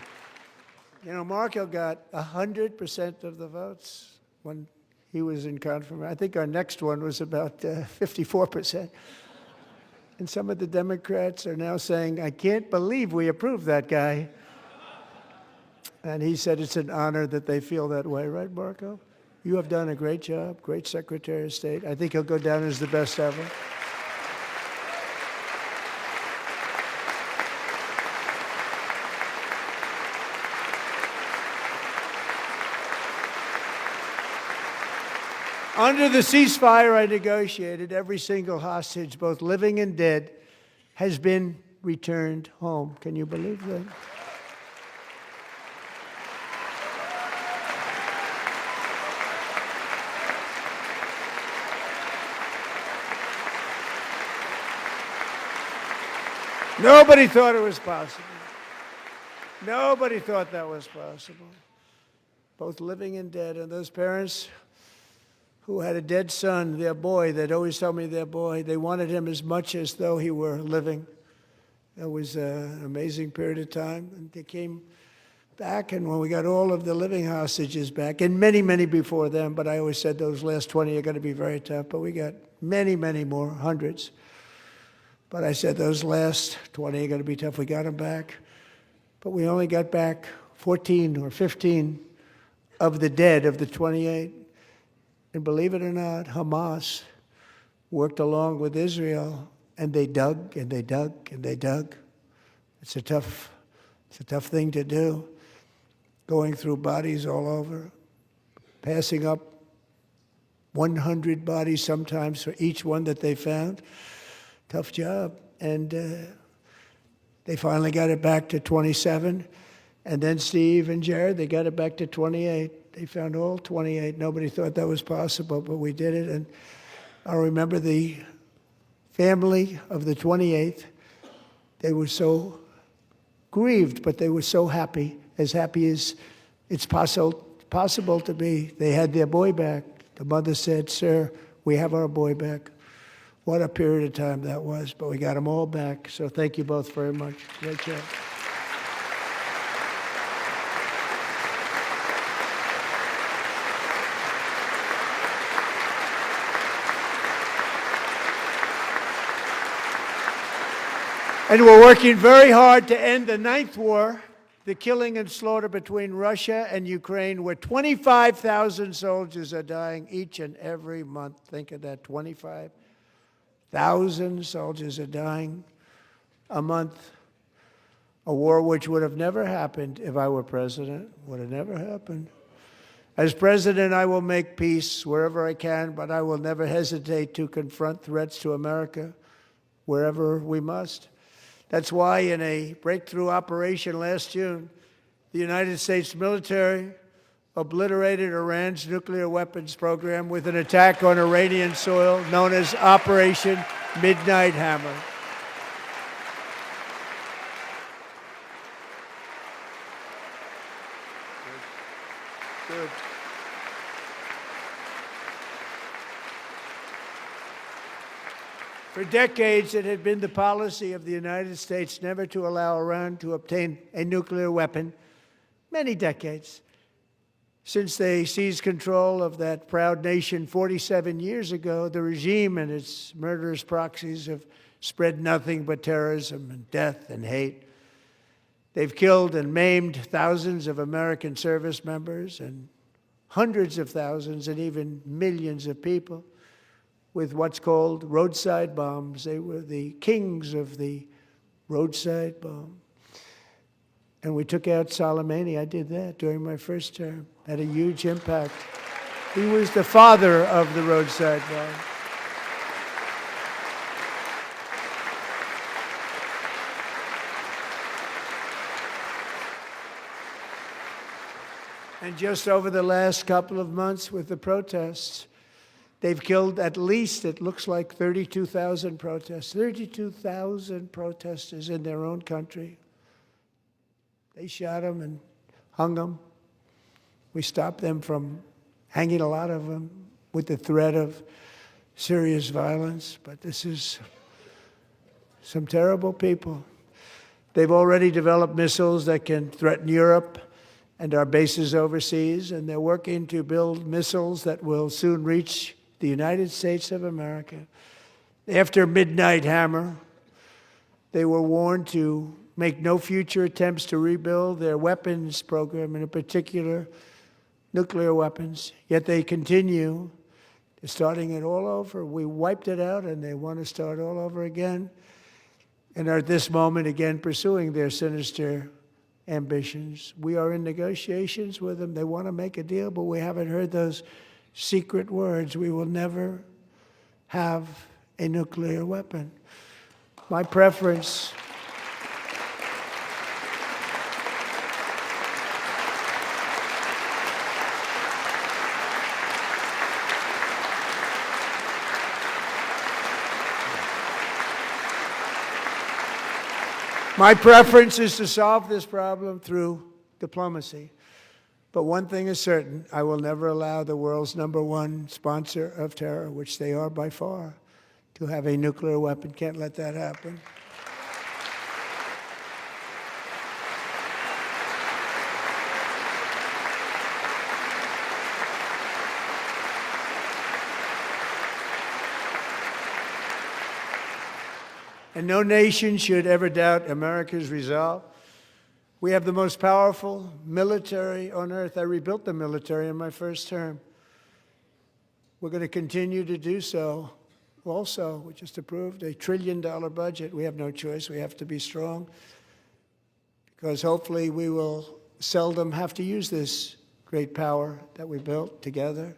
You know, Marco got 100% of the votes when he was in confirmation. I think our next one was about 54%. And some of the Democrats are now saying, I can't believe we approved that guy. And he said it's an honor that they feel that way, right, Marco? You have done a great job, great Secretary of State. I think he'll go down as the best ever. Under the ceasefire I negotiated, every single hostage, both living and dead, has been returned home. Can you believe that? Nobody thought it was possible. Nobody thought that was possible. Both living and dead. And those parents who had a dead son, their boy, they'd always tell me their boy, they wanted him as much as though he were living. It was an amazing period of time. And they came back, and when we got all of the living hostages back, and many, many before them, but I always said those last 20 are going to be very tough, but we got many, many more, hundreds. But I said those last 20 are going to be tough. We got them back. But we only got back 14 or 15 of the dead of the 28. And believe it or not, Hamas worked along with Israel, and they dug and they dug and they dug. It's a tough thing to do, going through bodies all over, passing up 100 bodies sometimes for each one that they found. Tough job. And they finally got it back to 27. And then Steve and Jared, they got it back to 28. They found all 28. Nobody thought that was possible, but we did it. And I remember the family of the 28th. They were so grieved, but they were so happy as it's possible to be. They had their boy back. The mother said, "Sir, we have our boy back." What a period of time that was, but we got them all back. So thank you both very much. Great job. And we're working very hard to end the 9th war, the killing and slaughter between Russia and Ukraine, where 25,000 soldiers are dying each and every month. Think of that, 25,000 soldiers are dying a month. A war which would have never happened if I were president, would have never happened. As president, I will make peace wherever I can, but I will never hesitate to confront threats to America wherever we must. That's why in a breakthrough operation last June, the United States military obliterated Iran's nuclear weapons program with an attack on Iranian soil known as Operation Midnight Hammer. Good. For decades, it had been the policy of the United States never to allow Iran to obtain a nuclear weapon. Many decades. Since they seized control of that proud nation 47 years ago, the regime and its murderous proxies have spread nothing but terrorism and death and hate. They've killed and maimed thousands of American service members and hundreds of thousands and even millions of people with what's called roadside bombs. They were the kings of the roadside bomb. And we took out Soleimani. I did that during my first term. Had a huge impact. He was the father of the roadside bomb. And just over the last couple of months with the protests, they've killed at least, it looks like, 32,000 protests. 32,000 protesters in their own country. They shot them and hung them. We stopped them from hanging a lot of them with the threat of serious violence. But this is some terrible people. They've already developed missiles that can threaten Europe and our bases overseas, and they're working to build missiles that will soon reach the United States of America. After Midnight Hammer, they were warned to make no future attempts to rebuild their weapons program, and in particular, nuclear weapons. Yet they continue. They're starting it all over. We wiped it out, and they want to start all over again, and are at this moment again pursuing their sinister ambitions. We are in negotiations with them. They want to make a deal, but we haven't heard those secret words. We will never have a nuclear weapon. My preference is to solve this problem through diplomacy. But one thing is certain, I will never allow the world's #1 sponsor of terror, which they are by far, to have a nuclear weapon. Can't let that happen. And no nation should ever doubt America's resolve. We have the most powerful military on earth. I rebuilt the military in my first term. We're going to continue to do so. Also, we just approved a $1 trillion budget. We have no choice. We have to be strong, because hopefully we will seldom have to use this great power that we built together.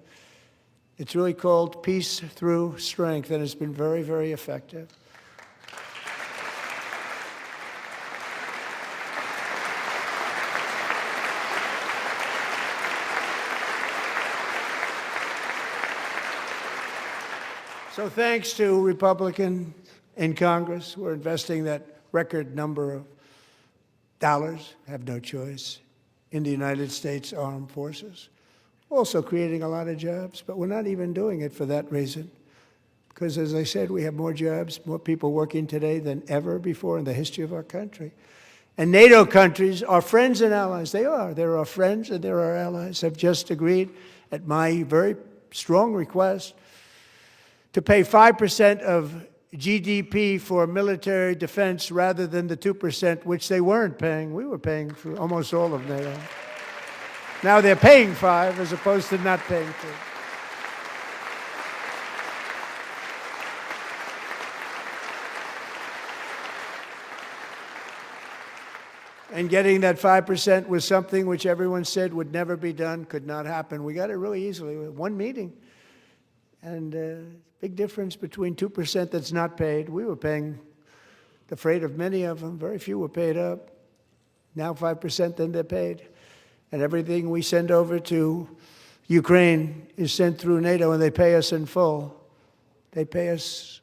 It's really called Peace Through Strength, and it's been very, very effective. So thanks to Republicans in Congress who are investing that record number of dollars, have no choice, in the United States Armed Forces. Also creating a lot of jobs, but we're not even doing it for that reason. Because as I said, we have more jobs, more people working today than ever before in the history of our country. And NATO countries are friends and allies. They are. They're our friends and they're our allies. Have just agreed, at my very strong request, to pay 5% of GDP for military defense rather than the 2%, which they weren't paying. We were paying for almost all of NATO. Now they're paying 5 as opposed to not paying 2. And getting that 5% was something which everyone said would never be done, could not happen. We got it really easily with one meeting. And big difference between 2% that's not paid. We were paying the freight of many of them. Very few were paid up. Now 5%, then they're paid. And everything we send over to Ukraine is sent through NATO, and they pay us in full. They pay us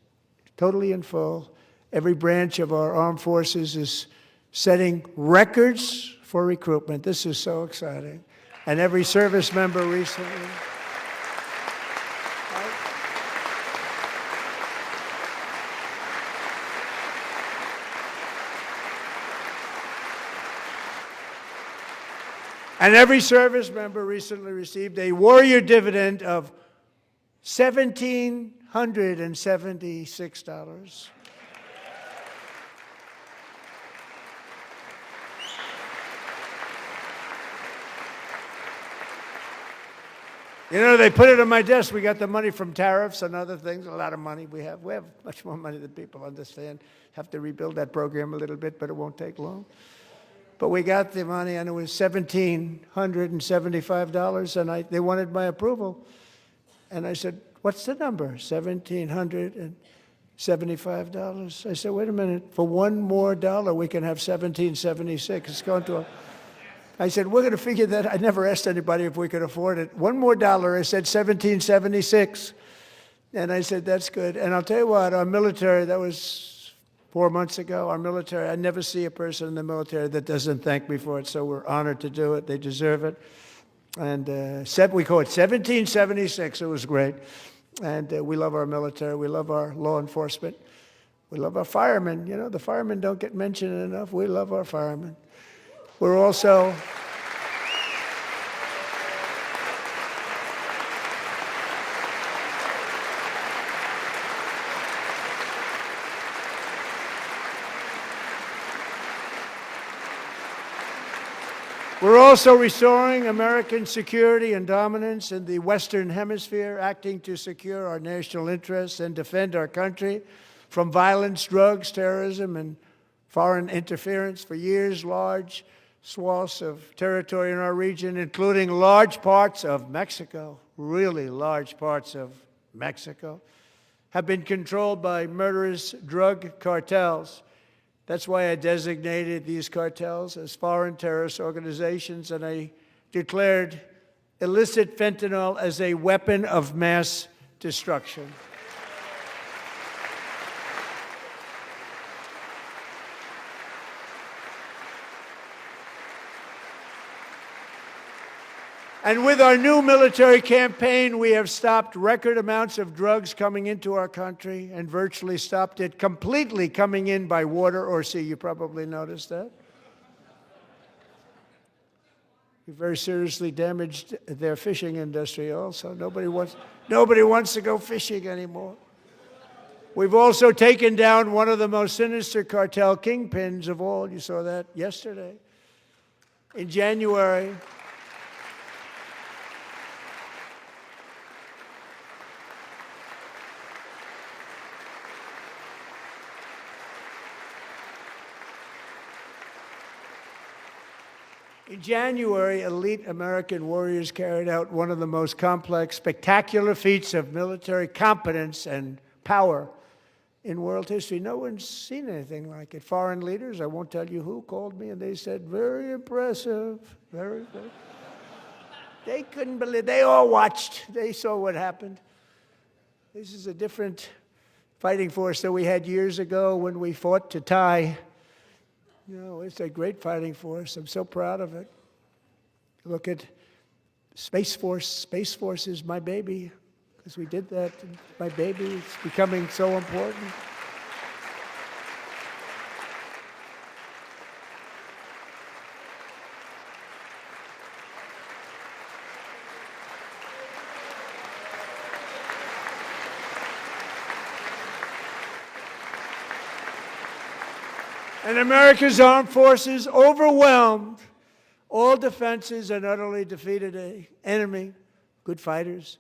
totally in full. Every branch of our armed forces is setting records for recruitment. This is so exciting. and every service member recently. And every service member recently received a warrior dividend of $1,776. You know, they put it on my desk. We got the money from tariffs and other things, a lot of money we have. We have much more money than people understand. Have to rebuild that program a little bit, but it won't take long. But we got the money, and it was $1,775, and they wanted my approval. And I said, what's the number? $1,775. I said, wait a minute. For one more dollar, we can have $1,776. It's going to I said, we're going to figure that. I never asked anybody if we could afford it. One more dollar, I said $1,776. And I said, that's good. And I'll tell you what, our military, that was 4 months ago, our military, I never see a person in the military that doesn't thank me for it, so we're honored to do it. They deserve it. And we call it 1776. It was great. And we love our military. We love our law enforcement. We love our firemen. You know, the firemen don't get mentioned enough. We love our firemen. We're also... We're also restoring American security and dominance in the Western Hemisphere, acting to secure our national interests and defend our country from violence, drugs, terrorism, and foreign interference. For years, large swaths of territory in our region, including large parts of Mexico, really large parts of Mexico, have been controlled by murderous drug cartels. That's why I designated these cartels as foreign terrorist organizations, and I declared illicit fentanyl as a weapon of mass destruction. And with our new military campaign, we have stopped record amounts of drugs coming into our country and virtually stopped it completely coming in by water or sea. You probably noticed that. We very seriously damaged their fishing industry also. Nobody wants to go fishing anymore. We've also taken down one of the most sinister cartel kingpins of all. You saw that yesterday. In January, elite American warriors carried out one of the most complex, spectacular feats of military competence and power in world history. No one's seen anything like it. Foreign leaders, I won't tell you who, called me and they said, very impressive, very good. They couldn't believe, they all watched, they saw what happened. This is a different fighting force that we had years ago when we fought to tie. You know, it's a great fighting force. I'm so proud of it. Look at Space Force. Space Force is my baby, because we did that. My baby is becoming so important. And America's armed forces overwhelmed all defenses and utterly defeated an enemy, good fighters,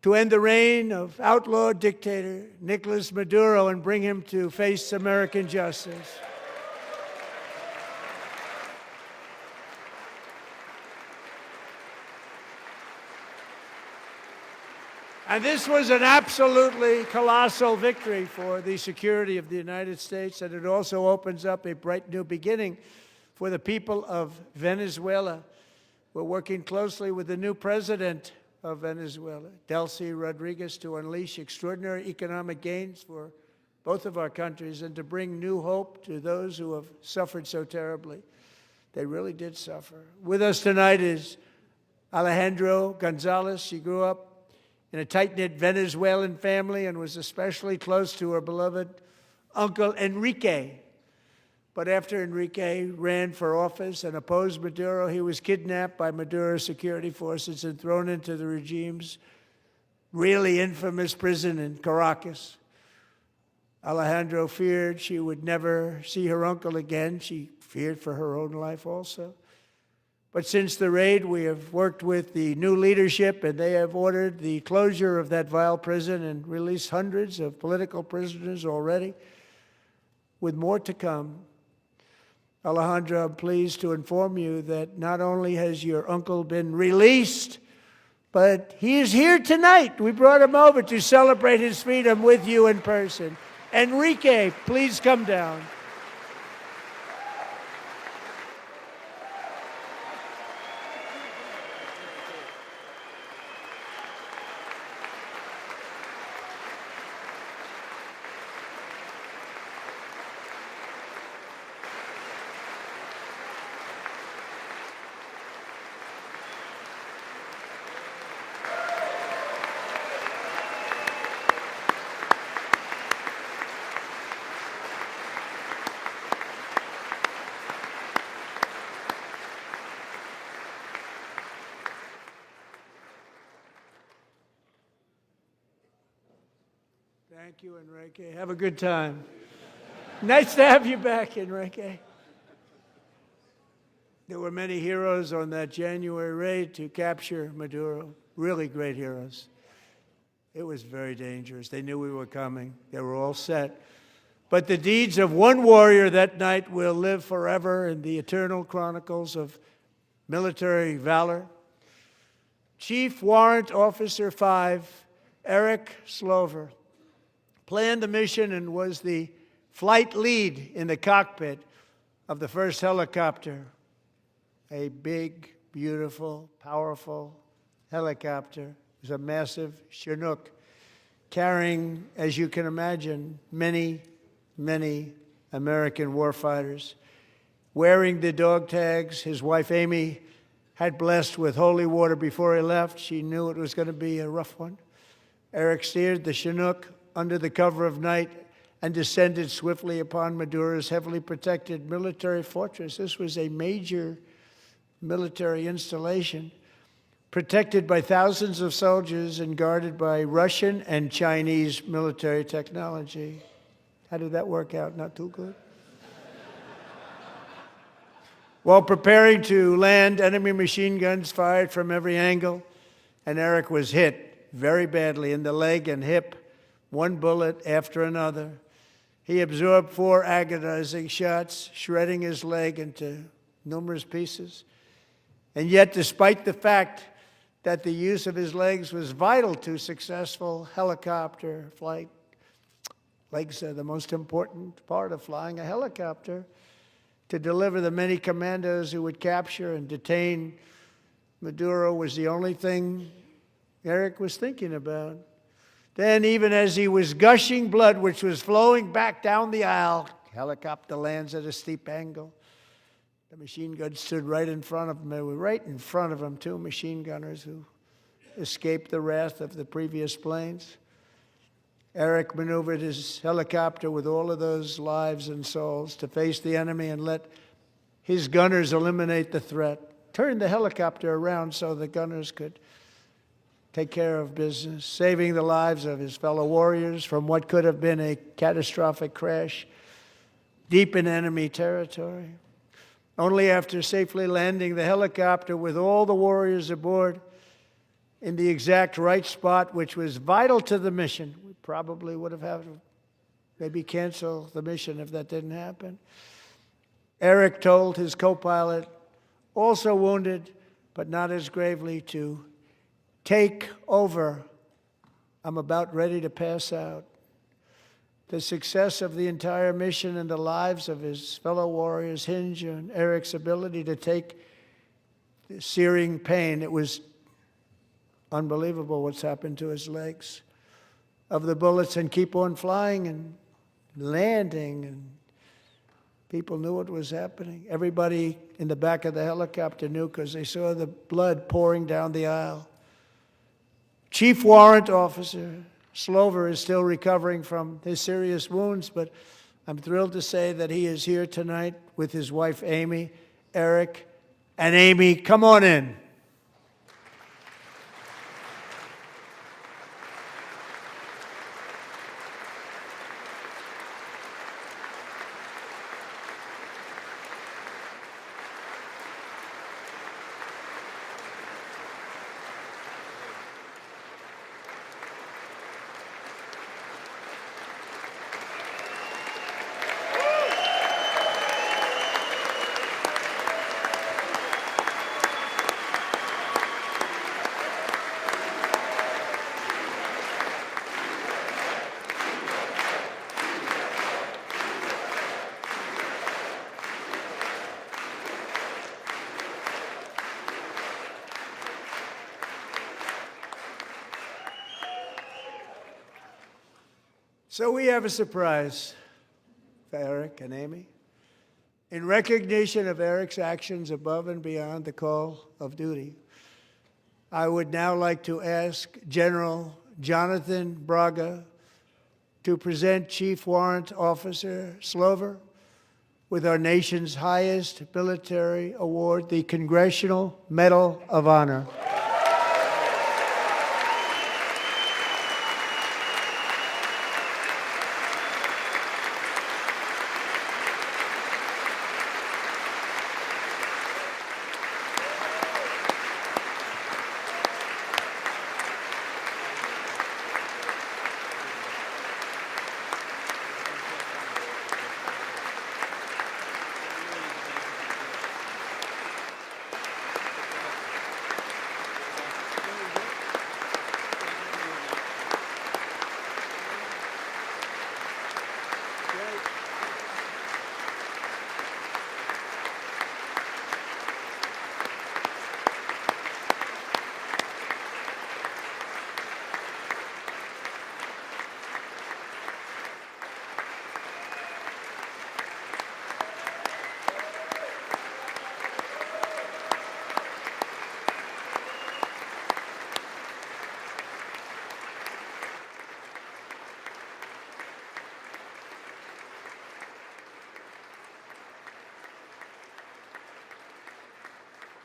to end the reign of outlaw dictator Nicolas Maduro and bring him to face American justice. And this was an absolutely colossal victory for the security of the United States, and it also opens up a bright new beginning for the people of Venezuela. We're working closely with the new president of Venezuela, Delcy Rodriguez, to unleash extraordinary economic gains for both of our countries and to bring new hope to those who have suffered so terribly. They really did suffer. With us tonight is Alejandro Gonzalez. She grew up in a tight-knit Venezuelan family and was especially close to her beloved uncle Enrique. But after Enrique ran for office and opposed Maduro, he was kidnapped by Maduro's security forces and thrown into the regime's really infamous prison in Caracas. Alejandro feared she would never see her uncle again. She feared for her own life also. But since the raid, we have worked with the new leadership, and they have ordered the closure of that vile prison and released hundreds of political prisoners already, with more to come. Alejandro, I'm pleased to inform you that not only has your uncle been released, but he is here tonight. We brought him over to celebrate his freedom with you in person. Enrique, please come down. Thank you, Enrique. Have a good time. Nice to have you back, Enrique. There were many heroes on that January raid to capture Maduro, really great heroes. It was very dangerous. They knew we were coming. They were all set. But the deeds of one warrior that night will live forever in the eternal chronicles of military valor. Chief Warrant Officer 5, Eric Slover, planned the mission and was the flight lead in the cockpit of the first helicopter, a big, beautiful, powerful helicopter. It was a massive Chinook carrying, as you can imagine, many, many American warfighters. Wearing the dog tags his wife Amy had blessed with holy water before he left. She knew it was going to be a rough one. Eric steered the Chinook under the cover of night and descended swiftly upon Maduro's heavily protected military fortress. This was a major military installation, protected by thousands of soldiers and guarded by Russian and Chinese military technology. How did that work out? Not too good. While preparing to land, enemy machine guns fired from every angle, and Eric was hit very badly in the leg and hip, one bullet after another. He absorbed 4 agonizing shots, shredding his leg into numerous pieces. And yet, despite the fact that the use of his legs was vital to successful helicopter flight, legs are the most important part of flying a helicopter, to deliver the many commandos who would capture and detain Maduro was the only thing Eric was thinking about. Then, even as he was gushing blood, which was flowing back down the aisle, helicopter lands at a steep angle. The machine gun stood right in front of him. They were right in front of him, 2 machine gunners who escaped the wrath of the previous planes. Eric maneuvered his helicopter with all of those lives and souls to face the enemy and let his gunners eliminate the threat. Turned the helicopter around so the gunners could take care of business, saving the lives of his fellow warriors from what could have been a catastrophic crash deep in enemy territory. Only after safely landing the helicopter with all the warriors aboard in the exact right spot, which was vital to the mission, we probably would have had to maybe cancel the mission if that didn't happen. Eric told his co-pilot, also wounded but not as gravely, to take over. I'm about ready to pass out. The success of the entire mission and the lives of his fellow warriors hinge on Eric's ability to take the searing pain. It was unbelievable what's happened to his legs of the bullets and keep on flying and landing and People knew what was happening. Everybody in the back of the helicopter knew because they saw the blood pouring down the aisle. Chief Warrant Officer Slover is still recovering from his serious wounds, but I'm thrilled to say that he is here tonight with his wife, Amy. Eric and Amy, come on in. So we have a surprise for Eric and Amy. In recognition of Eric's actions above and beyond the call of duty, I would now like to ask General Jonathan Braga to present Chief Warrant Officer Slover with our nation's highest military award, the Congressional Medal of Honor.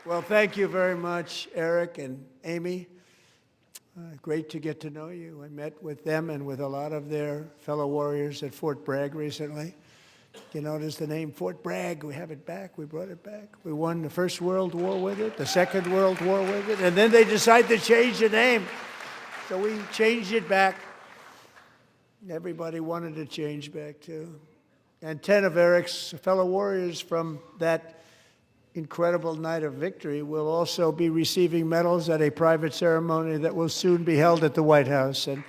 Well, thank you very much, Eric and Amy. Great to get to know you. I met with them and with a lot of their fellow warriors at Fort Bragg recently. You notice the name Fort Bragg, we have it back, we brought it back. We won the First World War with it, the Second World War with it, and then they decided to change the name. So we changed it back. Everybody wanted to change back too. And 10 of Eric's fellow warriors from that incredible night of victory will also be receiving medals at a private ceremony that will soon be held at the White House, and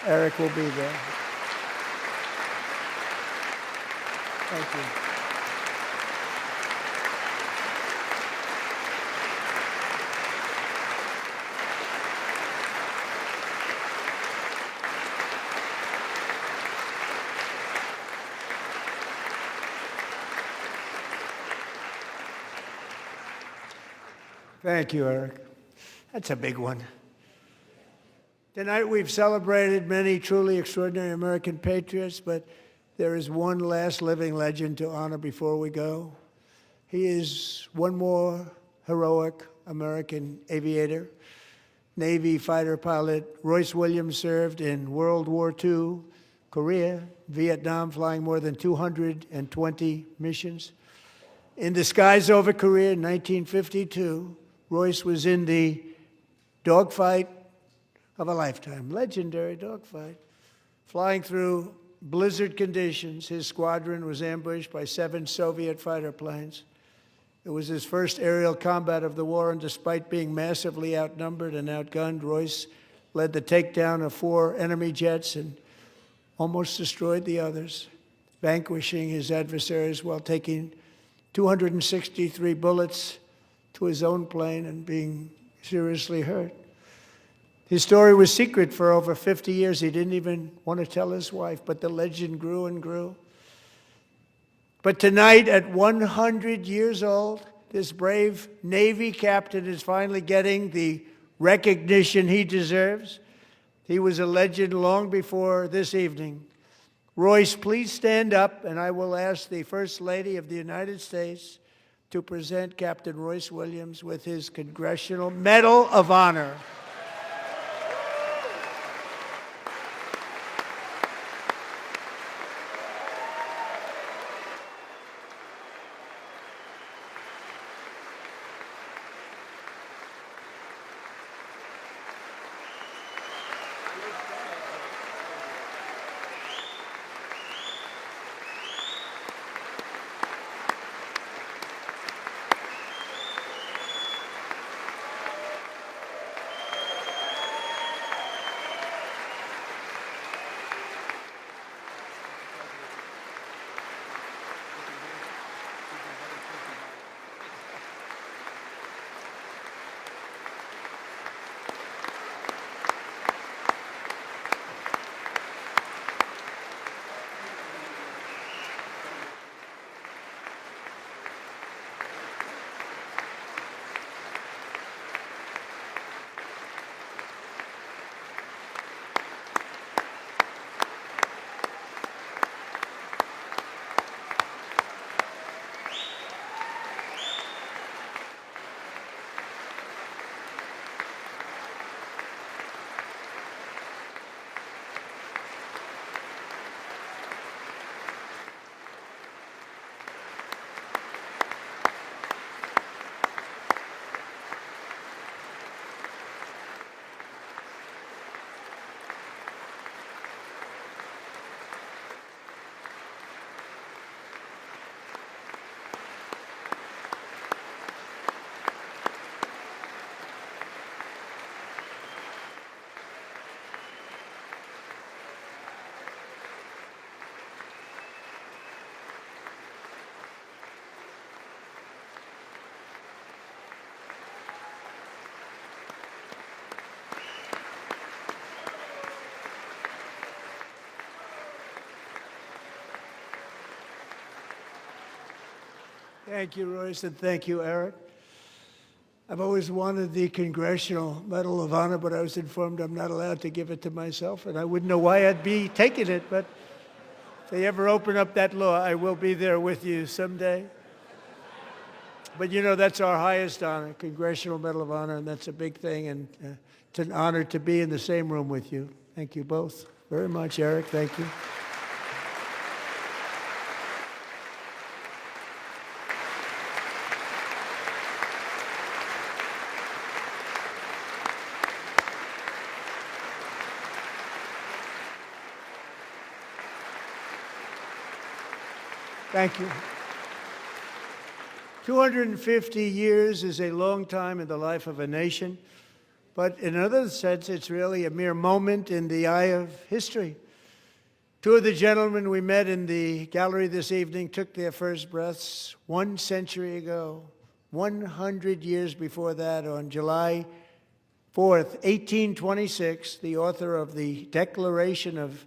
Eric will be there. Thank you. Thank you, Eric. That's a big one. Tonight we've celebrated many truly extraordinary American patriots, but there is one last living legend to honor before we go. He is one more heroic American aviator, Navy fighter pilot. Royce Williams served in World War II, Korea, Vietnam, flying more than 220 missions. In the skies over Korea in 1952, Royce was in the dogfight of a lifetime, legendary dogfight. Flying through blizzard conditions, his squadron was ambushed by 7 Soviet fighter planes. It was his first aerial combat of the war, and despite being massively outnumbered and outgunned, Royce led the takedown of 4 enemy jets and almost destroyed the others, vanquishing his adversaries while taking 263 bullets to his own plane and being seriously hurt. His story was secret for over 50 years. He didn't even want to tell his wife, but the legend grew and grew. But tonight, at 100 years old, this brave Navy captain is finally getting the recognition he deserves. He was a legend long before this evening. Royce, please stand up, and I will ask the First Lady of the United States to present Captain Royce Williams with his Congressional Medal of Honor. Thank you, Royce, and thank you, Eric. I've always wanted the Congressional Medal of Honor, but I was informed I'm not allowed to give it to myself, and I wouldn't know why I'd be taking it, but if they ever open up that law, I will be there with you someday. But you know, that's our highest honor, Congressional Medal of Honor, and that's a big thing, and it's an honor to be in the same room with you. Thank you both very much, Eric. Thank you. Thank you. 250 years is a long time in the life of a nation, but in another sense, it's really a mere moment in the eye of history. Two of the gentlemen we met in the gallery this evening took their first breaths 1 century ago, 100 years before that, on July 4th, 1826, the author of the Declaration of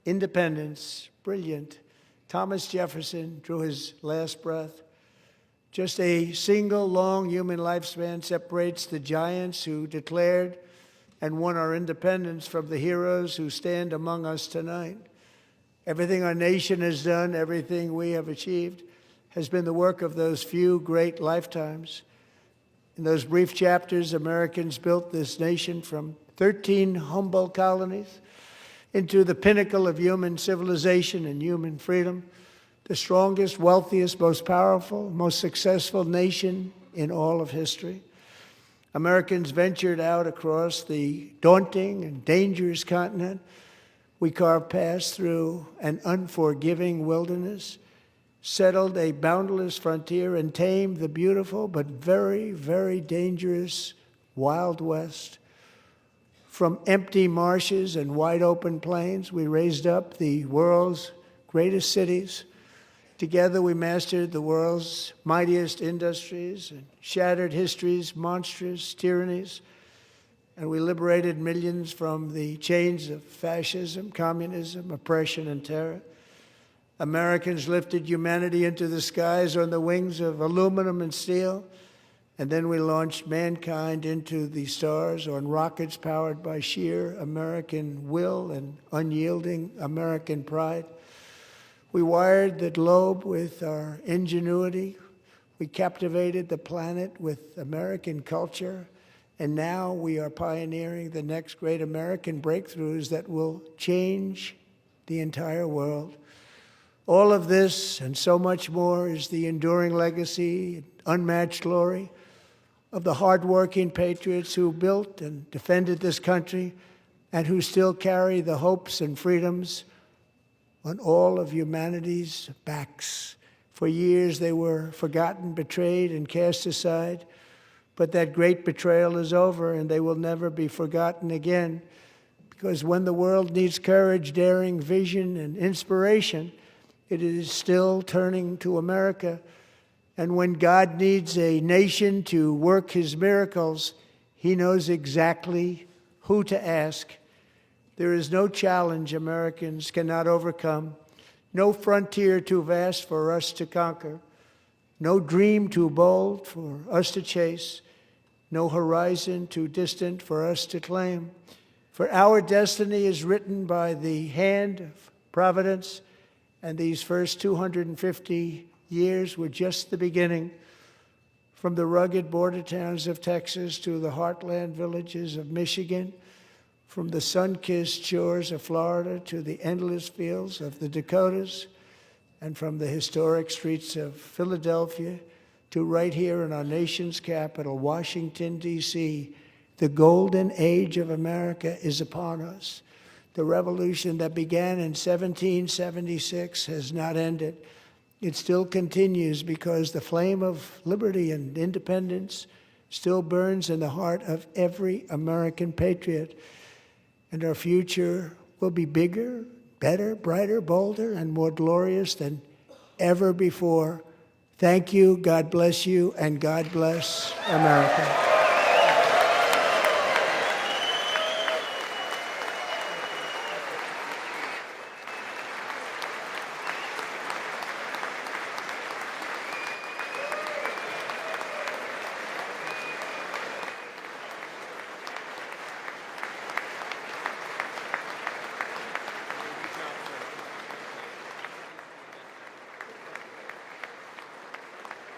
Independence, brilliant, Thomas Jefferson, drew his last breath. Just a single long human lifespan separates the giants who declared and won our independence from the heroes who stand among us tonight. Everything our nation has done, everything we have achieved, has been the work of those few great lifetimes. In those brief chapters, Americans built this nation from 13 humble colonies into the pinnacle of human civilization and human freedom, the strongest, wealthiest, most powerful, most successful nation in all of history. Americans ventured out across the daunting and dangerous continent. We carved paths through an unforgiving wilderness, settled a boundless frontier, and tamed the beautiful but very, very dangerous Wild West. From empty marshes and wide open plains, we raised up the world's greatest cities. Together, we mastered the world's mightiest industries and shattered history's monstrous tyrannies. And we liberated millions from the chains of fascism, communism, oppression, and terror. Americans lifted humanity into the skies on the wings of aluminum and steel, and then we launched mankind into the stars on rockets powered by sheer American will and unyielding American pride. We wired the globe with our ingenuity. We captivated the planet with American culture. And now we are pioneering the next great American breakthroughs that will change the entire world. All of this and so much more is the enduring legacy, unmatched glory of the hardworking patriots who built and defended this country and who still carry the hopes and freedoms on all of humanity's backs. For years they were forgotten, betrayed, and cast aside. But that great betrayal is over, and they will never be forgotten again. Because when the world needs courage, daring, vision, and inspiration, it is still turning to America. And when God needs a nation to work his miracles, he knows exactly who to ask. There is no challenge Americans cannot overcome, no frontier too vast for us to conquer, no dream too bold for us to chase, no horizon too distant for us to claim. For our destiny is written by the hand of providence, and these first 250 years were just the beginning. From the rugged border towns of Texas to the heartland villages of Michigan, from the sun-kissed shores of Florida to the endless fields of the Dakotas, and from the historic streets of Philadelphia to right here in our nation's capital, Washington, D.C., the golden age of America is upon us. The revolution that began in 1776 has not ended. It still continues because the flame of liberty and independence still burns in the heart of every American patriot. And our future will be bigger, better, brighter, bolder, and more glorious than ever before. Thank you, God bless you, and God bless America.